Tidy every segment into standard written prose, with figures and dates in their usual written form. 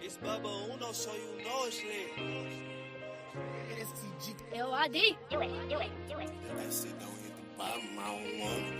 It's FlashMobUno, so you know it's lit. LID. Do it. That shit don't hit the bottom, I don't want it.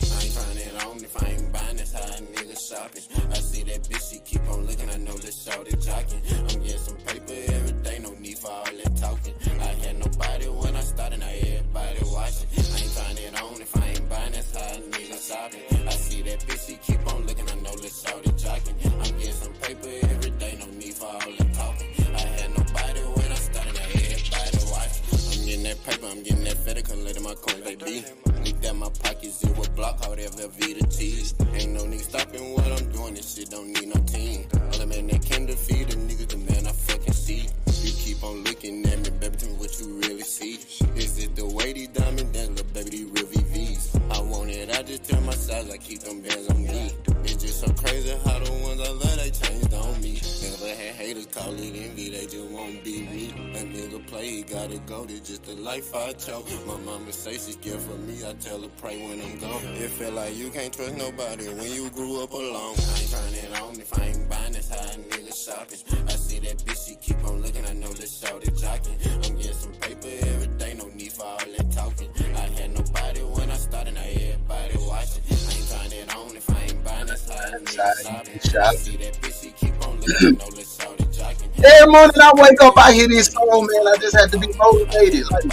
I ain't trying it on if I ain't buying, that's how a nigga shopping. I see that bitch, she keep on looking, I know this shorty jocking. I'm getting some paper every day, no need for all that talking. I had nobody when I started, now everybody watching. I ain't trying it on if I ain't buying, that's how a nigga shopping. I see that bitch, she keep on looking, I know this shorty jocking. I'm getting some paper every day, no need for all that talking. I had nobody when I started, now everybody watching. I'm getting that paper, I'm getting that feta, collecting my coins, baby. Looked at my pockets, zero block, all that Velveeta cheese. Ain't no nigga stopping what I'm doing, this shit don't need no team. All the man that can defeat the niggas, the man I fucking see. You keep on looking at me, baby, tell me what you really see. Is it the way these diamond dance, little baby, these real VVs? I want it, I just tell my size, I keep them bands on me. It's just so crazy how the ones I love, they changed on me. Never had haters call it envy, they just won't be me. A nigga play, he gotta go, this just the life I chose. My mama say she scared for me, I tell her pray when I'm gone. It feel like you can't trust nobody when you grew up alone. I ain't trying it on if I ain't buying, that's how a nigga shopping. I see that bitch, she keep on looking, I know this shorty jocking. I'm getting some paper every day, no need for all that talking. I had nobody when I started, now everybody watching. I ain't trying it on if I ain't buying, that's how a nigga shopping. I see that bitch, she keep on looking, I know this shorty jocking. Every morning I wake up, I hear this song, man. I just have to be motivated. Like,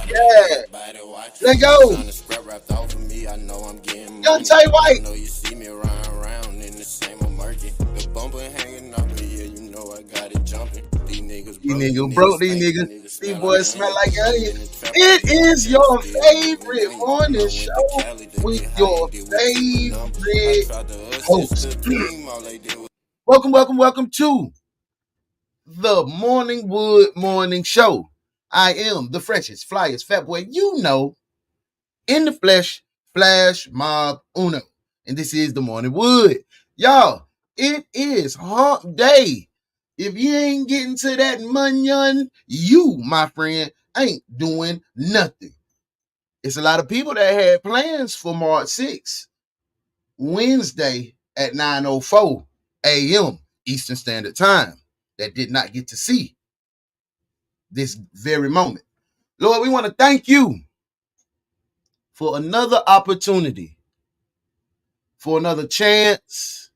yeah, let go. Young Tay White. I know you see me around in the same murky. The bumper hanging up, but yeah, you know I got it jumping. These niggas broke, these niggas. These boys smell like onion. It is your favorite morning show with your favorite host. Welcome to the Morningwood Morning Show. I am the freshest, flyest, fat boy, you know, in the flesh, FlashMobUno. And this is the Morningwood. Y'all, it is hump day. If you ain't getting to that munyon, you, my friend, ain't doing nothing. It's a lot of people that had plans for March 6th, Wednesday at 9:04 a.m. Eastern Standard Time, that did not get to see this very moment. Lord, we want to thank you for another opportunity, for another chance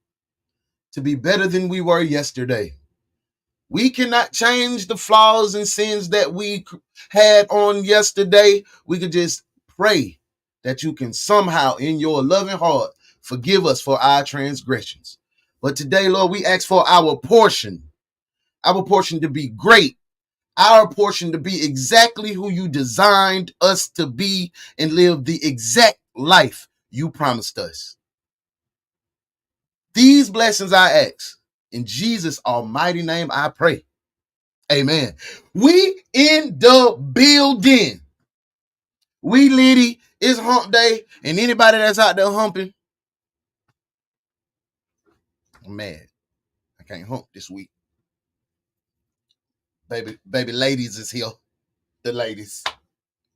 to be better than we were yesterday. We cannot change the flaws and sins that we had on yesterday. We could just pray that you can somehow, in your loving heart, forgive us for our transgressions. But today, Lord, we ask for our portion to be great, our portion to be exactly who you designed us to be and live the exact life you promised us. These blessings I ask. In Jesus' almighty name I pray. Amen. We in the building. We litty. It's hump day. And anybody that's out there humping, man, I can't hump this week. Baby ladies is here. The ladies.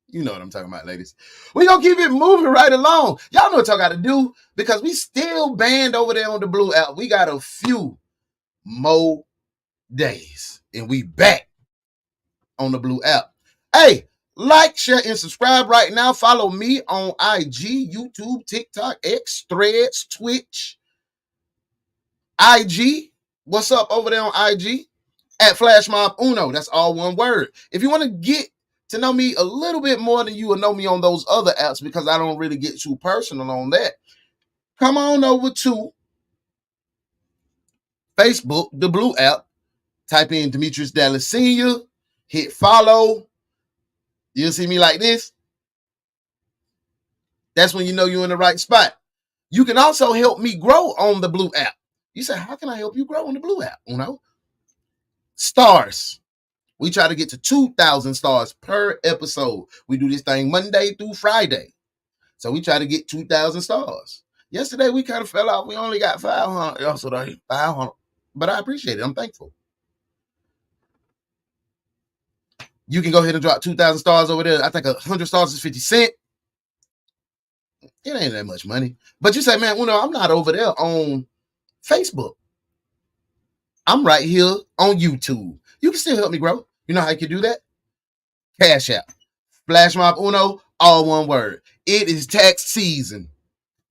You know what I'm talking about, ladies. We gonna keep it moving right along. Y'all know what y'all gotta do because we still banned over there on the Blue app. We got a few more days and we back on the Blue app. Hey, like, share, and subscribe right now. Follow me on IG, YouTube, TikTok, X, Threads, Twitch, IG. What's up over there on IG? At FlashMobUno. That's all one word. If you want to get to know me a little bit more than you will know me on those other apps because I don't really get too personal on that, come on over to Facebook, the Blue app. Type in Demetrius Dallas Sr. Hit follow. You'll see me like this. That's when you know you're in the right spot. You can also help me grow on the Blue app. You say, how can I help you grow on the Blue app? Stars. We try to get to 2,000 stars per episode. We do this thing Monday through Friday. So we try to get 2,000 stars. Yesterday, we kind of fell off. We only got 500 yesterday. 500. But I appreciate it. I'm thankful. You can go ahead and drop 2,000 stars over there. I think 100 stars is 50 cents. It ain't that much money. But you say, man, I'm not over there on Facebook. I'm right here on YouTube. You can still help me grow. You know how you can do that? Cash App. FlashMobUno, all one word. It is tax season.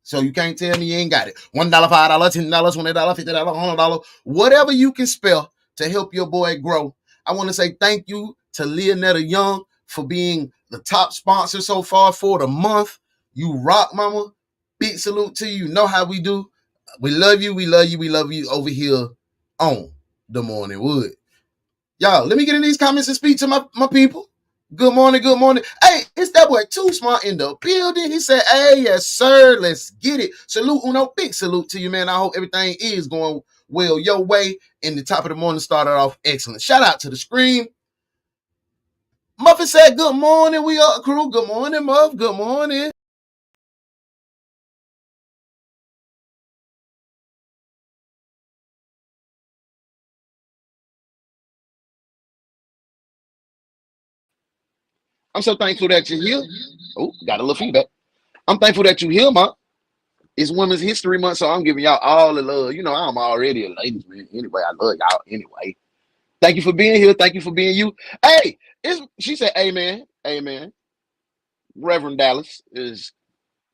So you can't tell me you ain't got it. $1, $5, $10, $20, $50, $100. Whatever you can spell to help your boy grow. I want to say thank you to Leonetta Young for being the top sponsor so far for the month. You rock, mama. Big salute to you. You know how we do. We love you. We love you. We love you over here on The Morning Wood. Y'all, let me get in these comments and speak to my people. Good morning, good morning. Hey, it's that boy Too Smart in the building. He said, hey, yes, sir, let's get it. Salute, Uno, big salute to you, man. I hope everything is going well your way. And the top of the morning started off excellent. Shout out to the screen. Muffin said, good morning, we are crew. Good morning, Muff, good morning. I'm so thankful that you're here. Oh, got a little feedback. I'm thankful that you're here, man. It's Women's History Month, so I'm giving y'all all the love. You know, I'm already a ladies man. Anyway, I love y'all anyway. Thank you for being here. Thank you for being you. Hey, she said, amen, amen. Reverend Dallas is,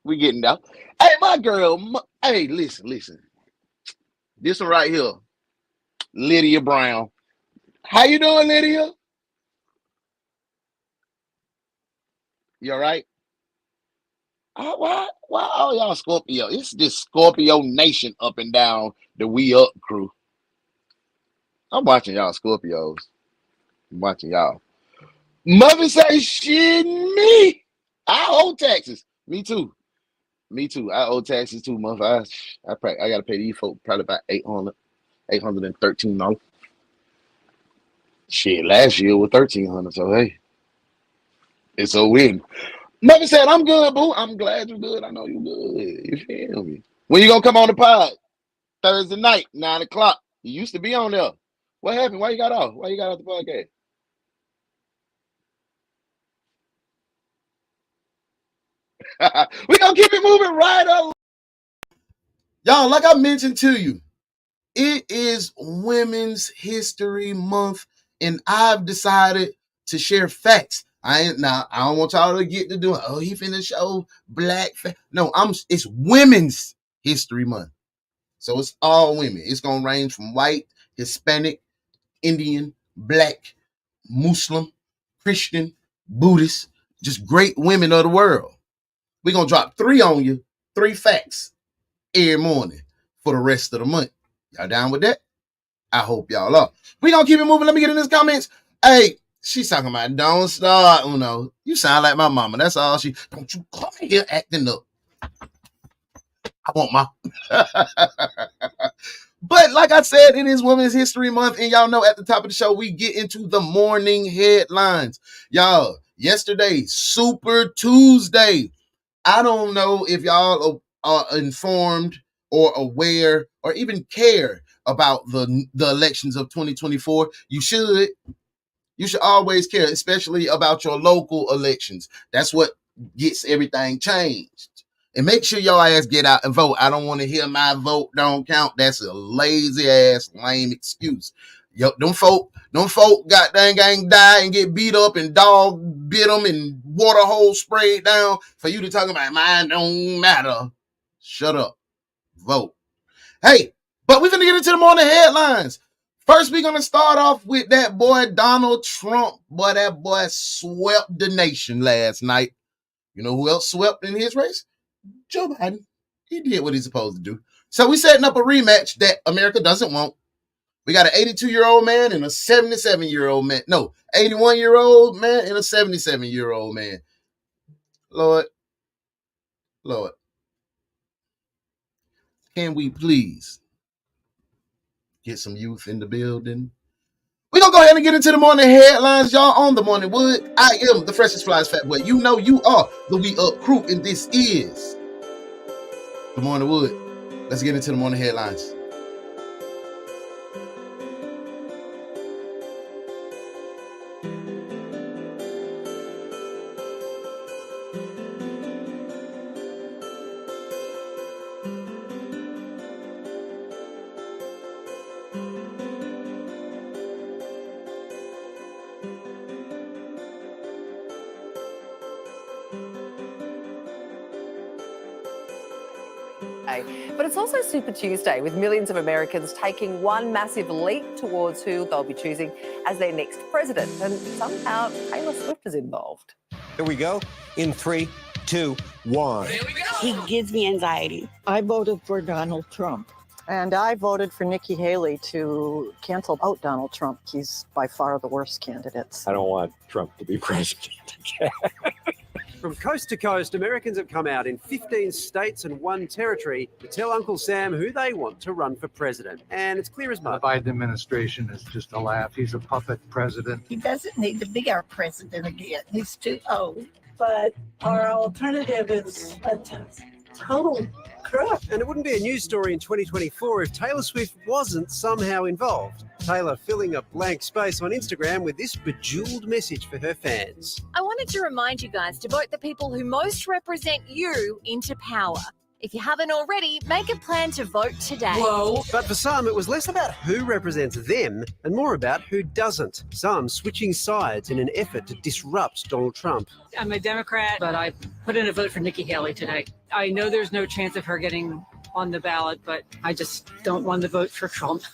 we getting down. Hey, my girl, hey, listen. This one right here, Lydia Brown. How you doing, Lydia? You all right? Why all y'all Scorpio? It's just Scorpio Nation up and down the We Up crew. I'm watching y'all Scorpios. I'm watching y'all. Mother say shit me. I owe taxes. Me too. I owe taxes too, mother. I gotta pay these folks probably about $813. Shit, last year was $1,300. So hey, it's a win. Mother said, I'm good, boo. I'm glad you're good. I know you're good. You feel me? When you gonna come on the pod? Thursday night, 9:00. You used to be on there. What happened? Why you got off? Why you got off the podcast? We gonna keep it moving right up. Y'all, like I mentioned to you, it is Women's History Month, and I've decided to share facts. I don't want y'all to get to doing, oh, he finna show black. No, it's Women's History Month. So it's all women. It's gonna range from white, Hispanic, Indian, black, Muslim, Christian, Buddhist, just great women of the world. We're gonna drop 3 on you, 3 facts every morning for the rest of the month. Y'all down with that? I hope y'all are. We're gonna keep it moving. Let me get in these comments. Hey, She's talking about don't start, Uno. You sound like my mama. That's all she. Don't you come here acting up. I want my. But like I said, it is Women's History Month, and y'all know at the top of the show we get into the morning headlines. Y'all, yesterday, Super Tuesday. I don't know if y'all are informed or aware or even care about the elections of 2024. You should. You should always care, especially about your local elections. That's what gets everything changed. And make sure y'all ass get out and vote. I don't want to hear my vote don't count. That's a lazy ass, lame excuse. Yo, them folk got gang die and get beat up and dog bit them and water hole sprayed down for you to talk about mine don't matter. Shut up. Vote. Hey, but we're going to get into the morning headlines. First, we're going to start off with that boy Donald Trump. Boy, that boy swept the nation last night. You know who else swept in his race? Joe Biden. He did what he's supposed to do. So we're setting up a rematch that America doesn't want. We got an 82-year-old man and a 77-year-old man. No, 81-year-old man and a 77-year-old man. Lord. Can we please get some youth in the building? We're going to go ahead and get into the morning headlines, y'all, on the Morning Wood. I am the freshest flies fat boy. You know you are the We Up crew, and this is the Morning Wood. Let's get into the morning headlines. But it's also Super Tuesday, with millions of Americans taking one massive leap towards who they'll be choosing as their next president. And somehow Taylor Swift is involved. Here we go. In 3, 2, 1. Here we go. He gives me anxiety. I voted for Donald Trump. And I voted for Nikki Haley to cancel out Donald Trump. He's by far the worst candidate. I don't want Trump to be president again. From coast to coast, Americans have come out in 15 states and 1 territory to tell Uncle Sam who they want to run for president. And it's clear as mud. The Biden administration is just a laugh. He's a puppet president. He doesn't need to be our president again. He's too old. But our alternative is a total crap. And it wouldn't be a news story in 2024 if Taylor Swift wasn't somehow involved. Taylor filling a blank space on Instagram with this bejeweled message for her fans. I wanted to remind you guys to vote the people who most represent you into power. If you haven't already, make a plan to vote today. Whoa. But for some, it was less about who represents them and more about who doesn't. Some switching sides in an effort to disrupt Donald Trump. I'm a Democrat, but I put in a vote for Nikki Haley today. I know there's no chance of her getting on the ballot, but I just don't want to vote for Trump.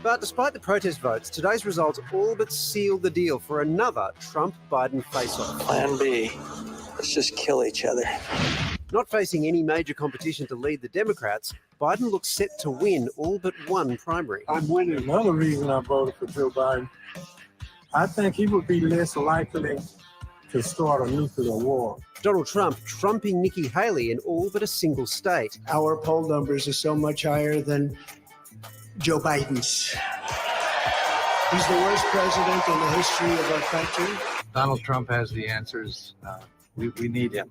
But despite the protest votes, today's results all but sealed the deal for another Trump-Biden face-off. Plan B. Let's just kill each other. Not facing any major competition to lead the Democrats, Biden looks set to win all but one primary. I'm winning. Another reason I voted for Joe Biden. I think he would be less likely to start a nuclear war. Donald Trump trumping Nikki Haley in all but a single state. Our poll numbers are so much higher than Joe Biden's. He's the worst president in the history of our country. Donald Trump has the answers. We need him.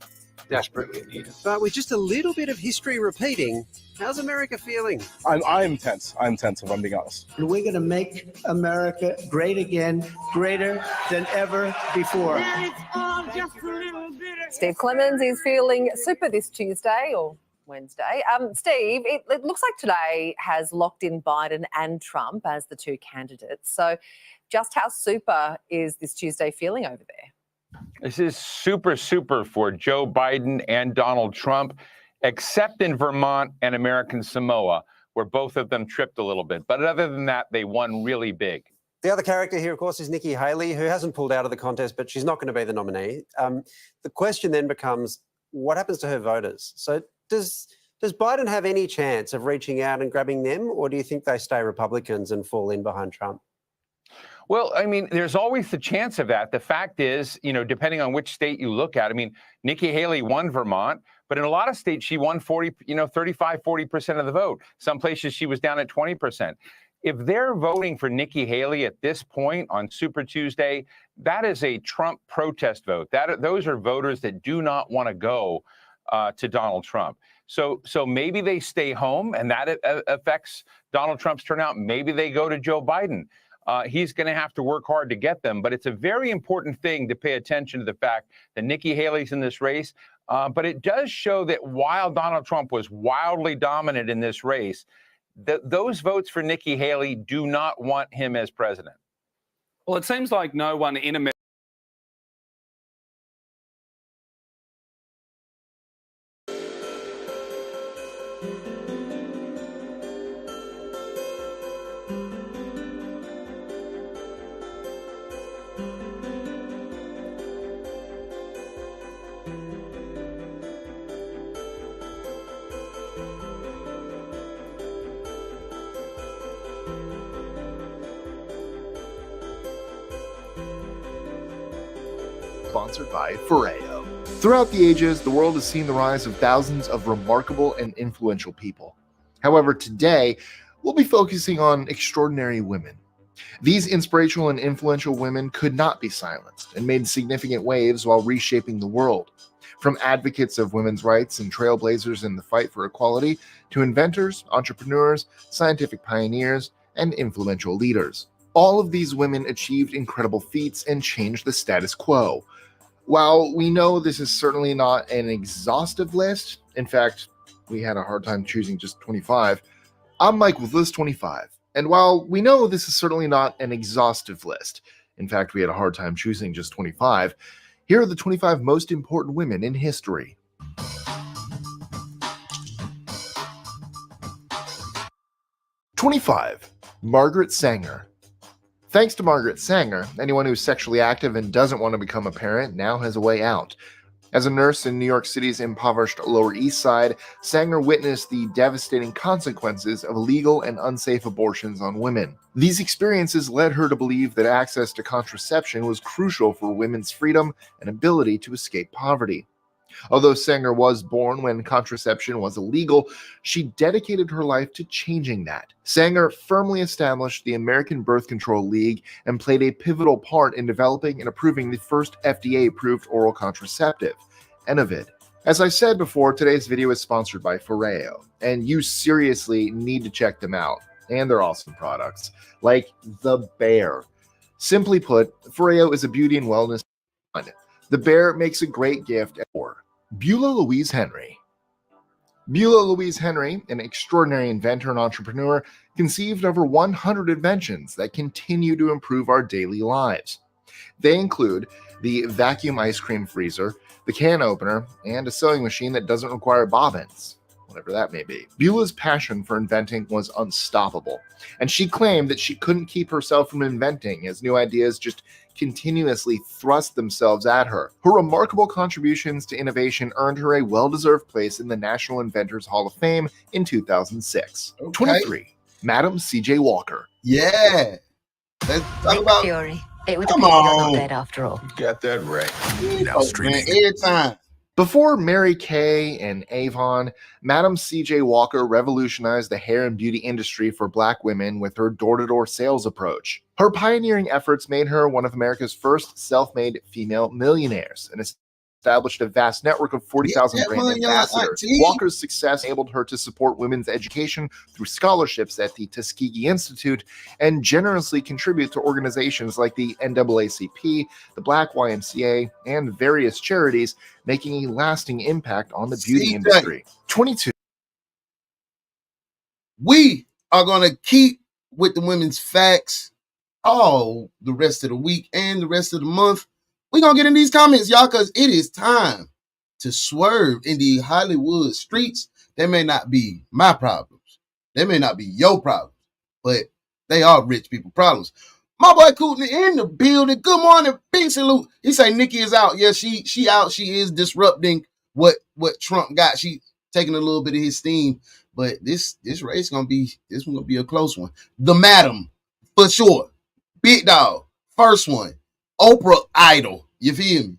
Desperately need him. But with just a little bit of history repeating, how's America feeling? I'm tense. I'm tense, if I'm being honest. And we're going to make America great again, greater than ever before. Steve Clemens is feeling super this Tuesday or Wednesday. Steve, it looks like today has locked in Biden and Trump as the two candidates. So just how super is this Tuesday feeling over there? This is super for Joe Biden and Donald Trump, except in Vermont and American Samoa, where both of them tripped a little bit. But other than that, they won really big. The other character here, of course, is Nikki Haley, who hasn't pulled out of the contest, but she's not going to be the nominee. The question then becomes, what happens to her voters? So does Biden have any chance of reaching out and grabbing them, or do you think they stay Republicans and fall in behind Trump? Well, I mean, there's always the chance of that. The fact is, depending on which state you look at, I mean, Nikki Haley won Vermont, but in a lot of states, she won 35, 40% of the vote. Some places she was down at 20%. If they're voting for Nikki Haley at this point on Super Tuesday, that is a Trump protest vote. Those are voters that do not want to go to Donald Trump. So maybe they stay home, and that affects Donald Trump's turnout. Maybe they go to Joe Biden. He's going to have to work hard to get them. But it's a very important thing to pay attention to the fact that Nikki Haley's in this race. But it does show that while Donald Trump was wildly dominant in this race, those votes for Nikki Haley do not want him as president. Well, it seems like no one in America. Sponsored by Foreo. Throughout the ages, the world has seen the rise of thousands of remarkable and influential people. However, today, we'll be focusing on extraordinary women. These inspirational and influential women could not be silenced and made significant waves while reshaping the world. From advocates of women's rights and trailblazers in the fight for equality to inventors, entrepreneurs, scientific pioneers, and influential leaders. All of these women achieved incredible feats and changed the status quo. While we know this is certainly not an exhaustive list, in fact, we had a hard time choosing just 25, I'm Mike with List 25. And while we know this is certainly not an exhaustive list, in fact, we had a hard time choosing just 25, here are the 25 most important women in history. 25. Margaret Sanger. Thanks to Margaret Sanger, anyone who's sexually active and doesn't want to become a parent now has a way out. As a nurse in New York City's impoverished Lower East Side, Sanger witnessed the devastating consequences of illegal and unsafe abortions on women. These experiences led her to believe that access to contraception was crucial for women's freedom and ability to escape poverty. Although Sanger was born when contraception was illegal, she dedicated her life to changing that. Sanger firmly established the American Birth Control League and played a pivotal part in developing and approving the first FDA-approved oral contraceptive, Enovid. As I said before, today's video is sponsored by Foreo, and you seriously need to check them out. And they're awesome products, like the Bear. Simply put, Foreo is a beauty and wellness brand. The Bear makes a great gift for Beulah Louise Henry. Beulah Louise Henry, an extraordinary inventor and entrepreneur, conceived over 100 inventions that continue to improve our daily lives. They include the vacuum ice cream freezer, the can opener, and a sewing machine that doesn't require bobbins, whatever that may be. Beulah's passion for inventing was unstoppable, and she claimed that she couldn't keep herself from inventing as new ideas just continuously thrust themselves at her. Her remarkable contributions to innovation earned her a well-deserved place in the National Inventors Hall of Fame in 2006. Okay. 23. Madam C.J. Walker. Yeah. Let's talk about Fury. It would Come appear you're on. not dead after all. Got that right. Now streaming every time. Before Mary Kay and Avon, Madam C.J. Walker revolutionized the hair and beauty industry for Black women with her door-to-door sales approach. Her pioneering efforts made her one of America's first self-made female millionaires and established a vast network of 40,000 brand ambassadors. Walker's success enabled her to support women's education through scholarships at the Tuskegee Institute and generously contribute to organizations like the NAACP, the Black YMCA, and various charities, making a lasting impact on the beauty industry. 22. We are going to keep with the women's facts all the rest of the week and the rest of the month. We're going to get in these comments, y'all, because it is time to swerve in the Hollywood streets. They may not be my problems. They may not be your problems, but they are rich people problems. My boy Cooten in the building. Good morning, big salute. He say Nikki is out. Yeah, she out. She is disrupting what Trump got. She taking a little bit of his steam, but this race gonna be a close one. The madam, for sure. Big dog. First one. Oprah Idol. You feel me?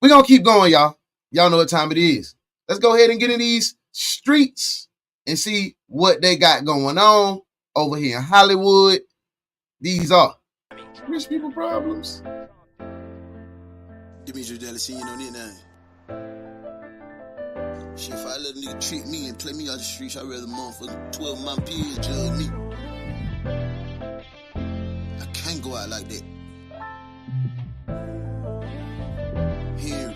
We're going to keep going, y'all. Y'all know what time it is. Let's go ahead and get in these streets and see what they got going on over here in Hollywood. These are rich people problems. Dimitri Jealousy, you know that name. Shit, if I let a nigga treat me and play me out the streets, I'd rather motherfucker 12 my peers judge me. I can't go out like that. Here.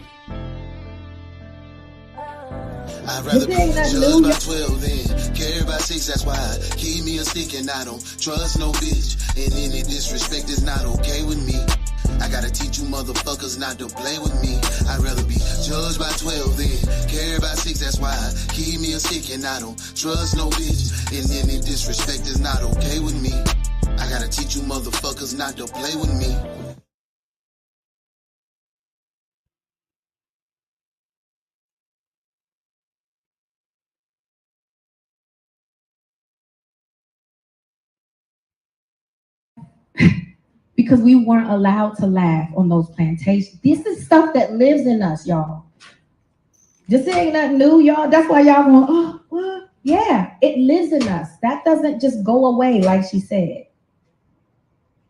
I'd rather be judged by 12 than carried by 6, that's why I keep me a stick and I don't trust no bitch. And any disrespect is not okay with me. I gotta teach you motherfuckers not to play with me. I'd rather be judged by 12 than carried by 6, that's why I keep me a stick and I don't trust no bitch. And any disrespect is not okay with me. I gotta teach you motherfuckers not to play with me. Because we weren't allowed to laugh on those plantations. This is stuff that lives in us, y'all. This ain't nothing new, y'all. That's why y'all going, oh, what? Yeah, it lives in us. That doesn't just go away, like she said.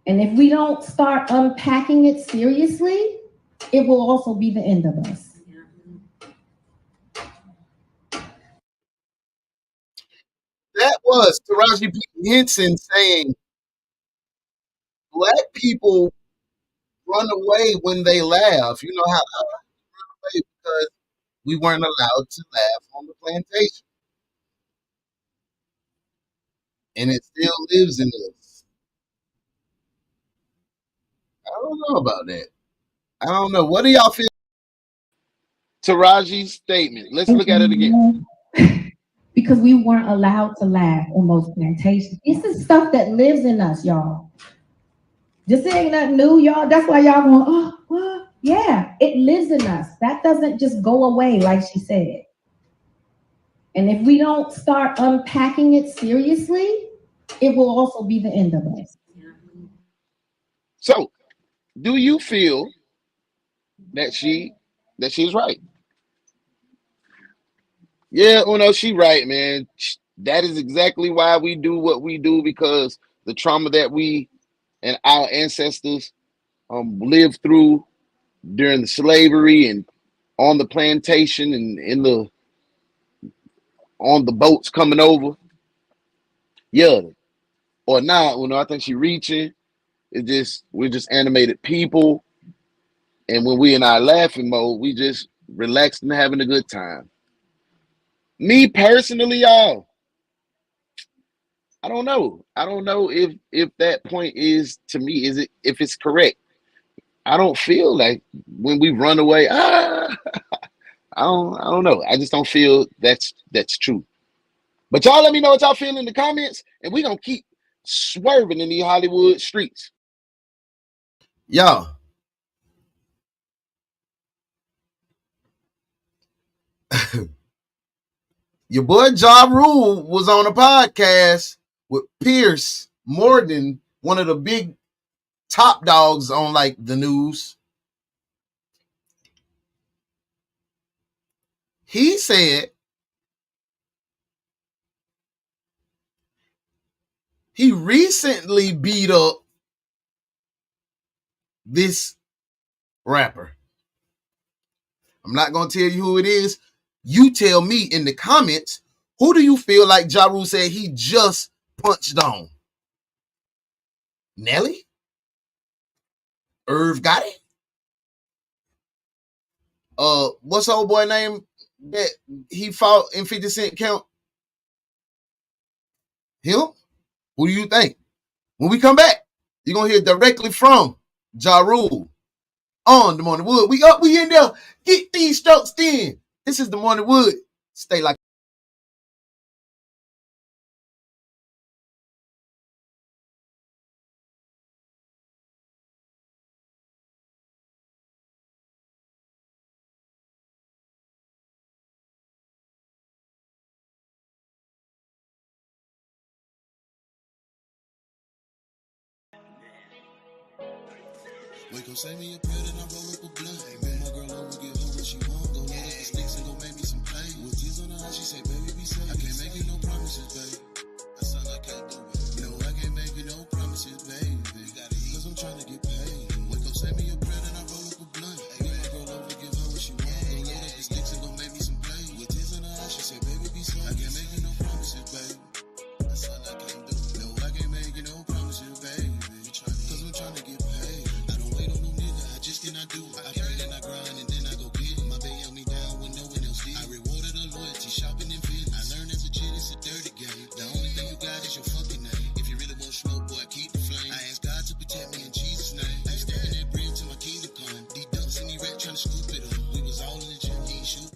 And if we don't start unpacking it seriously, it will also be the end of us. That was Taraji P. Henson saying black people run away when they laugh. You know how I run away because we weren't allowed to laugh on the plantation. And it still lives in us. I don't know about that. I don't know. What do y'all feel? Taraji's statement. Let's look at it again. Because we weren't allowed to laugh on those plantations. This is stuff that lives in us, y'all. This ain't nothing new, y'all. That's why y'all going, oh, what? Yeah, it lives in us. That doesn't just go away, like she said. And if we don't start unpacking it seriously, it will also be the end of us. So, do you feel that she's right? Yeah, Uno, she right, man. That is exactly why we do what we do, because the trauma that we and our ancestors lived through during the slavery and on the plantation and on the boats coming over. Yeah. Or not, Uno, I think she reaching. We're just animated people. And when we in our laughing mode, we just relaxed and having a good time. Me personally, y'all, I don't know. I don't know if that point is, to me, if it's correct. I don't feel like when we run away, I don't know. I just don't feel that's true. But y'all let me know what y'all feel in the comments, and we gonna keep swerving in these Hollywood streets. Y'all. Your boy Ja Rule was on a podcast with Pierce Morgan, one of the big top dogs on like the news. He said he recently beat up this rapper. I'm not going to tell you who it is. You tell me in the comments, who do you feel like Ja Rule said he just punched on? Nelly? Irv Gotti? What's the old boy name that he fought in 50 Cent count? Him? Who do you think? When we come back, you're going to hear directly from Ja Rule on The Morning Wood. We up, we in there. Get these strokes in. This is The Morning Wood. Stay like Wake up, send me a pill, then I roll up a blunt. Move my girl over, give her what she want. Go load up the sticks and go make me some play. With tears on her eyes, she say, baby, be safe. I can't make you no promises, babe. I sound like I do it. No, I can't make you no promises, baby. Cause I'm trying to get paid. Wake up, send me a pill, then I roll up a blunt. Move my girl over, give her what she want. Go load up the sticks and go make me some play. With tears on her eyes, she say, baby, be safe. I can't make you no promises, babe. I sound like I do it. No, I can't make you no promises, baby. Cause I'm trying to get paid. I don't wait on no nigga, I just cannot do it. I pray and I grind and then I go get it. My baby held me down when no one else did. I rewarded her loyalty, shopping and fitness. I learned as a kid it's a dirty game. The only thing you got is your fucking name. If you really want smoke, boy, keep the flame. I ask God to protect me in Jesus' name. I ain't stacking that bread till my kingdom come. These ducks in the rat trying to scoop it up. We was all in the gym, eating shoot.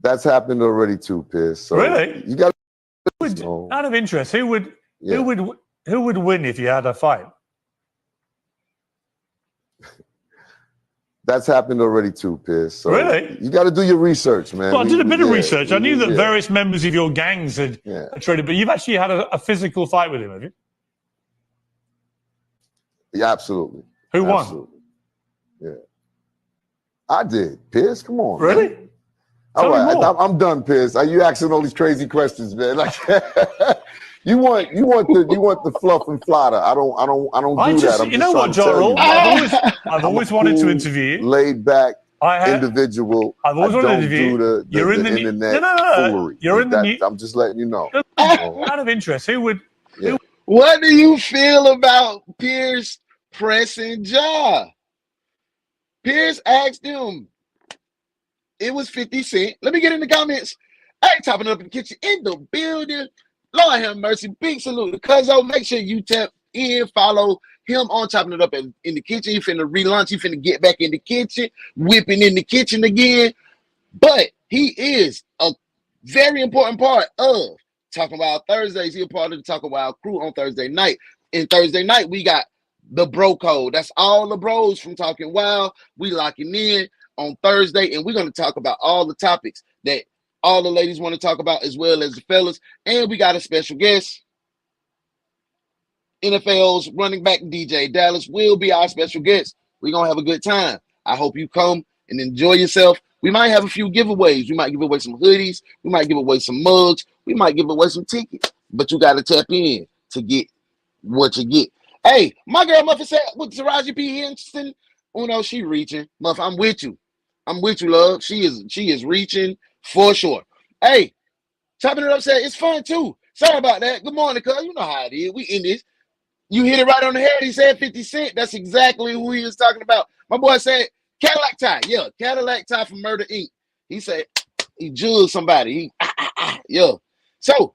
That's happened already too, Piers. So Really? You got Out of interest, who would win if you had a fight? That's happened already too, Piers. So Really? You got to do your research, man. Well, I did a bit of research. I knew that yeah. various members of your gangs had traded, but you've actually had a physical fight with him, have you? Yeah, absolutely. Who won? Absolutely. Yeah. I did, Piers. Come on. Really? Man. All right, I'm done, Piers. Are you asking all these crazy questions, man? Like you want the fluff and flatter. I don't do that. You know what, Jorrel? I've always wanted to interview you. Laid back individual. I've always wanted to interview you. You're in the internet foolery. You're in the I'm just letting you know. Out of interest, who would? What do you feel about Piers pressing Ja? Piers asked him. It was 50 Cent. Let me get in the comments. Hey, topping it up in the kitchen in the building. Lord have mercy. Big salute to Cuzzo. Make sure you tap in, follow him on Chopping It Up in the kitchen. He finna relaunch. He finna get back in the kitchen, whipping in the kitchen again. But he is a very important part of Talking Wild Thursdays. He a part of the Talking Wild crew on Thursday night. And Thursday night, we got the bro code. That's all the bros from Talking Wild. We locking in on Thursday, and we're going to talk about all the topics that all the ladies want to talk about, as well as the fellas. And we got a special guest. NFL's running back DJ Dallas will be our special guest. We're going to have a good time. I hope you come and enjoy yourself. We might have a few giveaways. We might give away some hoodies. We might give away some mugs. We might give away some tickets. But you got to tap in to get what you get. Hey, my girl Muffin said with Taraji P. Henson, Uno, she reaching. Muff, I'm with you. I'm with you, love. She is reaching for sure. Hey, Chopping It Up said it's fun too. Sorry about that. Good morning, cuz. You know how it is. We in this. You hit it right on the head. He said 50 Cent. That's exactly who he was talking about. My boy said Cadillac Ty. Yeah, Cadillac Ty from Murder Inc. He said he judged somebody. Yeah. So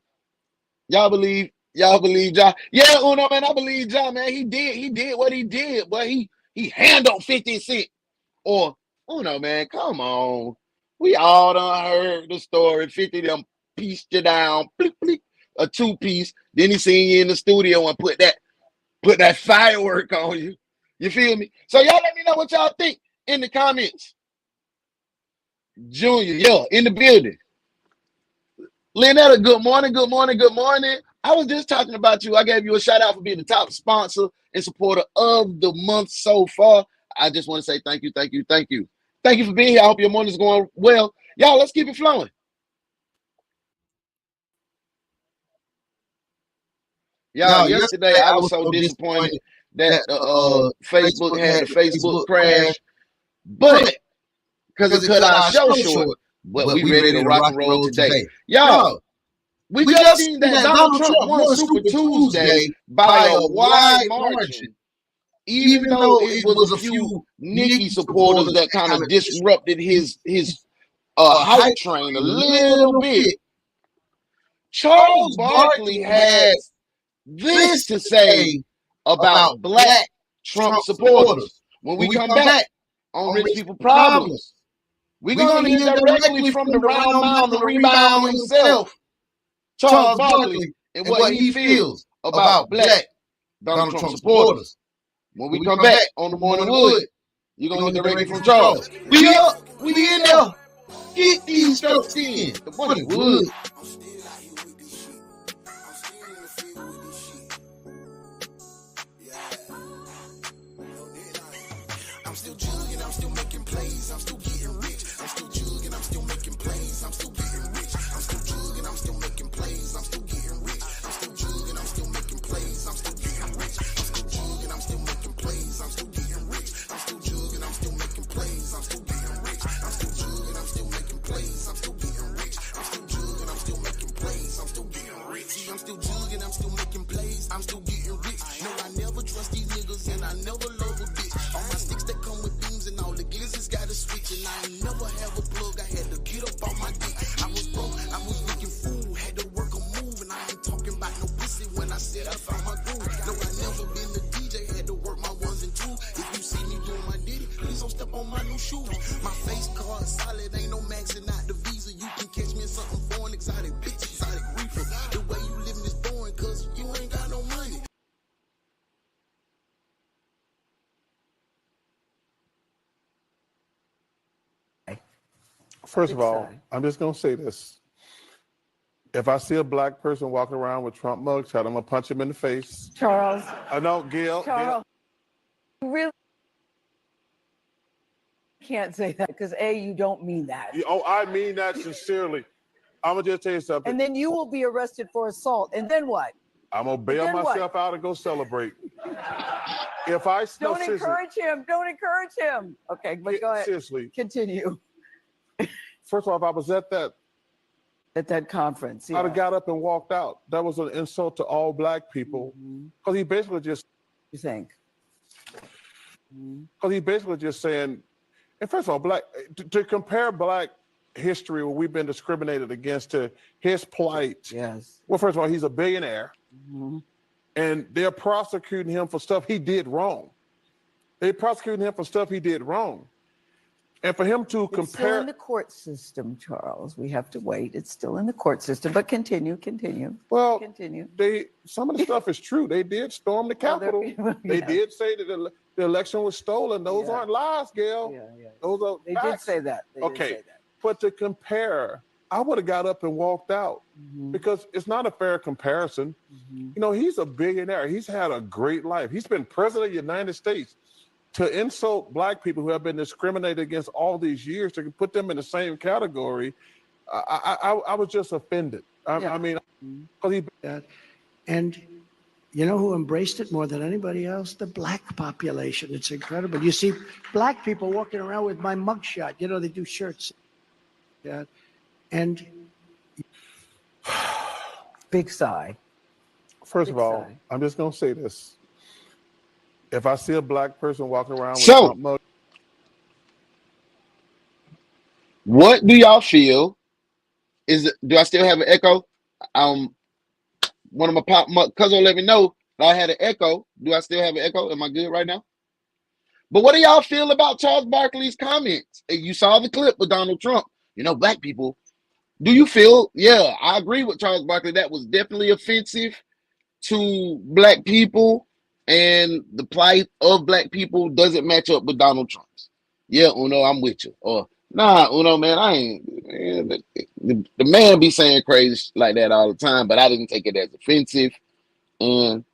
y'all believe Ja? Yeah, Uno, man. I believe Ja, man. He did what he did, but he handled 50 Cent. Or Uno, man, come on. We all done heard the story. 50 them pieced you down, bleep, bleep, a 2-piece. Then he seen you in the studio and put that firework on you. You feel me? So y'all let me know what y'all think in the comments. Junior, yeah, in the building. Leonetta, good morning. I was just talking about you. I gave you a shout out for being the top sponsor and supporter of the month so far. I just want to say thank you. Thank you for being here. I hope your morning's going well. Y'all, let's keep it flowing. Y'all, yesterday I was so disappointed that Facebook had a Facebook crash, but because it cut our show short, but we ready to rock and roll today. Y'all, we just seen that Donald Trump won Super Tuesday by a wide margin. Even though it was a few Nikki supporters that kind of disrupted his hype train a little bit, Charles Barkley has this to say about black Trump supporters. When we come back on Rich People Problems, we're going to hear directly from the round mound, the rebound himself, Charles Barkley, and what he feels about black Donald Trump supporters. When we come back on the Morning Wood, you're going to get directly from Charles. We up. We in there. Get these strokes in. The Morning Wood. I'm still making plays, I'm still getting rich. I'm still jugging, I'm still making plays, I'm still getting rich. I'm still jugging, I'm still making plays, I'm still getting rich. I'm still jugging, I'm still making plays, I'm still getting rich. I'm still jugging, I'm still making plays, I'm still getting rich. I'm still jugging, I'm still making plays, I'm still getting rich. I'm still jugging, I'm still making plays, I'm still getting rich. I'm still jugging, I'm still making plays, I'm still getting rich. See, I'm still jugging, I'm still making plays, I'm still getting rich. No, I never trust these niggas and I never love a bitch. All my sticks that come with beams and all the glizzards got a switch. And I ain't never have a plug, I had to get up on my dick. I was broke, I was looking fool, had to work a move. And I ain't talking about no pussy when I said I found my groove. No, I never been the DJ, had to work my ones and twos. If you see me doing my ditty, please don't step on my new shoes. My face card solid, ain't no maxing out the visa. You can catch me in something foreign, exotic bitch, exotic reefer. The way you living is boring, cause you ain't got no money. First of all, I'm just going to say this. If I see a black person walking around with Trump mugshot, I'm going to punch him in the face. Charles. I know, Gail. Charles. Really can't say that because you don't mean that. Oh, I mean that sincerely. I'm going to just tell you something. And then you will be arrested for assault. And then what? I'm going to bail myself out and go celebrate. If I smell Don't encourage him. Don't encourage him. Okay, but go ahead. Seriously. Continue. First of all, if I was at that conference, I'd have got up and walked out. That was an insult to all black people. Because he basically just... You think? Because he basically just saying... And first of all, to compare black history where we've been discriminated against to his plight. Yes. Well, first of all, he's a billionaire. And they're prosecuting him for stuff he did wrong. They're prosecuting him for stuff he did wrong. And for him to It's still in the court system, Charles. We have to wait. It's still in the court system. But continue. Well, continue. Some of the stuff is true. They did storm the Capitol. They did say that the election was stolen. Those aren't lies, Gail. Those are They facts. did say that. They did Okay. say that. But to compare, I would have got up and walked out because it's not a fair comparison. You know, he's a billionaire. He's had a great life. He's been president of the United States. To insult black people who have been discriminated against all these years, to put them in the same category, I was just offended. I mean, because he... And you know who embraced it more than anybody else? The black population. It's incredible. You see black people walking around with my mugshot. You know, they do shirts. Yeah. And big sigh. First of all, I'm just going to say this. If I see a black person walking around with So, Trump mug, what do y'all feel? Do I still have an echo? One of my cousins let me know that I had an echo. Do I still have an echo? Am I good right now? But what do y'all feel about Charles Barkley's comments? You saw the clip with Donald Trump. You know, black people. Do you feel? Yeah, I agree with Charles Barkley. That was definitely offensive to black people, and the plight of black people doesn't match up with Donald Trump's. Yeah, Uno, I'm with you. Or nah, Uno, man, I ain't. Man, the man be saying crazy like that all the time, but I didn't take it as offensive. And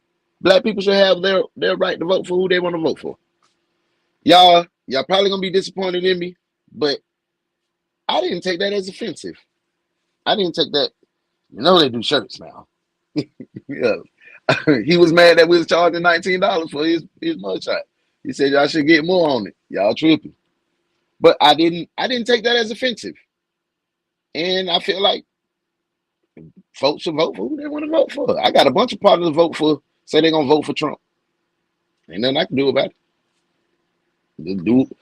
black people should have their right to vote for who they want to vote for. Y'all probably gonna be disappointed in me, but I didn't take that as offensive. I didn't take that. You know they do shirts now. Yeah. He was mad that we was charging $19 for his mugshot. He said y'all should get more on it. Y'all tripping. But I didn't take that as offensive. And I feel like folks should vote for who they want to vote for. I got a bunch of partners to vote for, say they're gonna vote for Trump. Ain't nothing I can do about it. Just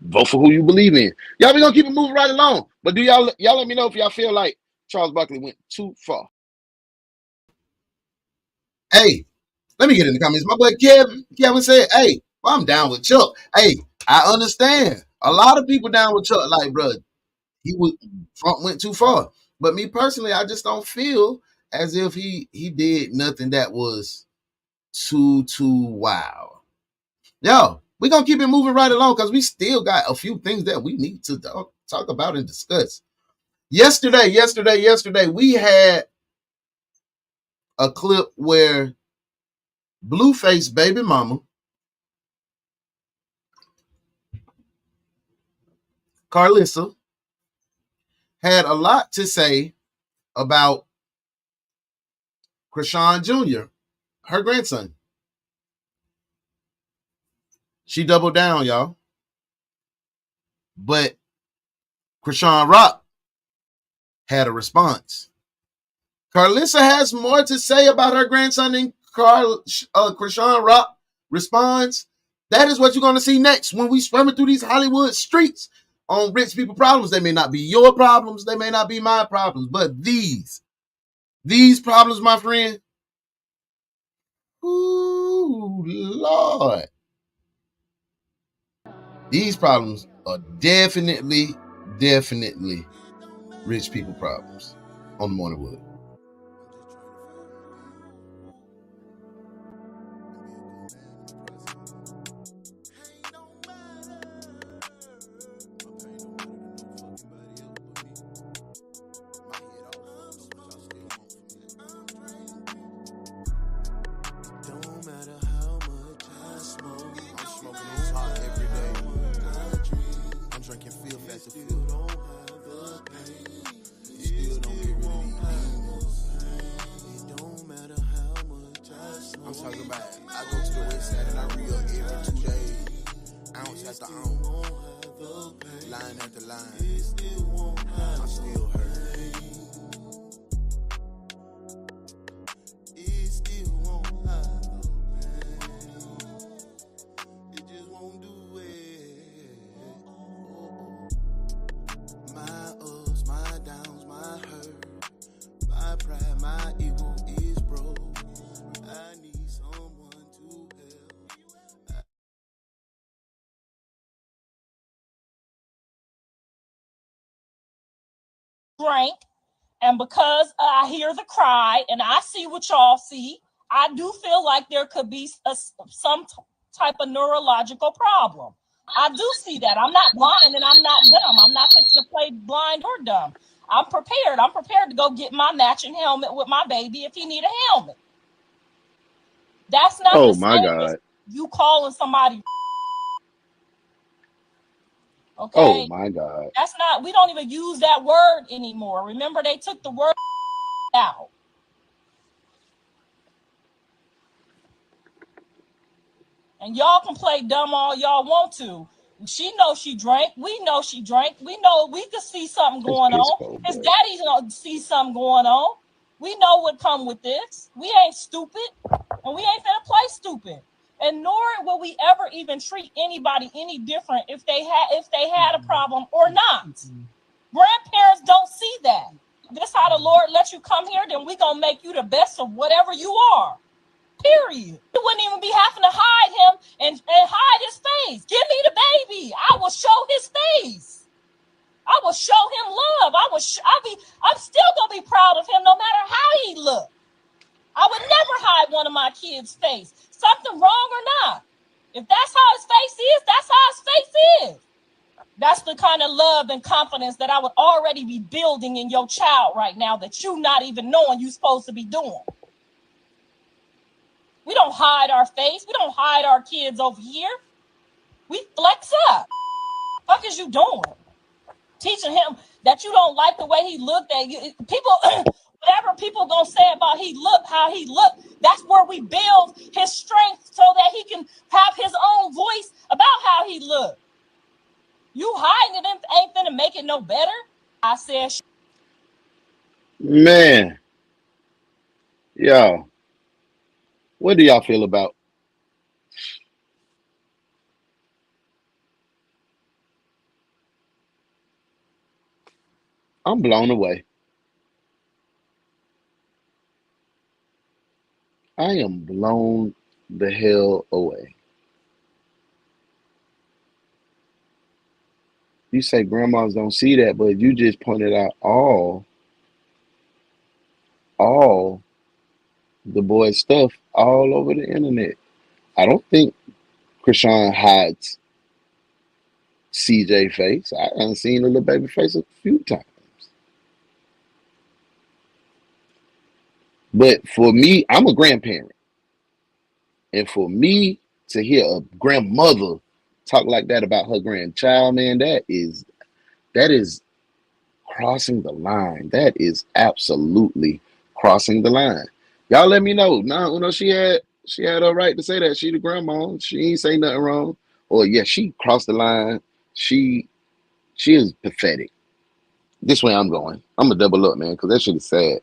vote for who you believe in. Y'all be gonna keep it moving right along. But do y'all let me know if y'all feel like Charles Barkley went too far. Hey, let me get in the comments. My boy Kevin said, hey, well, I'm down with Chuck. Hey, I understand. A lot of people down with Chuck, like, bro, Trump went too far. But me personally, I just don't feel as if he did nothing that was too wow. Yo, we're gonna keep it moving right along because we still got a few things that we need to talk about and discuss. Yesterday, we had a clip where Blueface baby mama Carlissa, had a lot to say about Krishan Jr., her grandson. She doubled down, y'all. But Krishan Rock had a response. Carlissa has more to say about her grandson than Krishan Rock responds. That is what you're going to see next when we swimming through these Hollywood streets on rich people problems. They may not be your problems. They may not be my problems. But these problems, my friend, ooh, Lord. These problems are definitely rich people problems on the Morning Wood. Drink, and because I hear the cry and I see what y'all see, I do feel like there could be some type of neurological problem. I do see that. I'm not blind and I'm not dumb. I'm not fixing to play blind or dumb. I'm prepared. I'm prepared to go get my matching helmet with my baby if he need a helmet. That's not Oh the my same as God. you calling somebody. Okay. Oh my God. That's not, we don't even use that word anymore. Remember, they took the word out. And y'all can play dumb all y'all want to. She knows she drank. We know she drank. We know we could see something going on. His daddy's gonna see something going on. We know what come with this. We ain't stupid, and we ain't gonna play stupid. And nor will we ever even treat anybody any different if they had a problem or not. Grandparents don't see that. This how the Lord let you come here, then we gonna make you the best of whatever you are. Period. You wouldn't even be having to hide him and hide his face. Give me the baby. I will show his face. I will show him love. I'm still gonna be proud of him no matter how he look. I would never hide one of my kids' face. Something wrong or not. If that's how his face is, that's how his face is. That's the kind of love and confidence that I would already be building in your child right now that you not even knowing you're supposed to be doing. We don't hide our face. We don't hide our kids over here. We flex up. What is you doing? Teaching him that you don't like the way he looked at you. People, whatever people gonna say about how he looked, that's where we build his strength so that he can have his own voice about how he looked. You hiding it ain't gonna make it no better. I said, Man. Yo. What do y'all feel about? I'm blown away. I am blown the hell away. You say grandmas don't see that, but you just pointed out all the boys' stuff all over the internet. I don't think Krishan hides CJ face. I haven't seen the little baby face a few times. But for me, I'm a grandparent. And for me to hear a grandmother talk like that about her grandchild, man, that is That is crossing the line. That is absolutely crossing the line. Y'all let me know. Now, you know, she had her right to say that. She the grandma. She ain't say nothing wrong. Or yeah, she crossed the line. She is pathetic. This way I'm going. I'm gonna double up, man, because that shit is sad.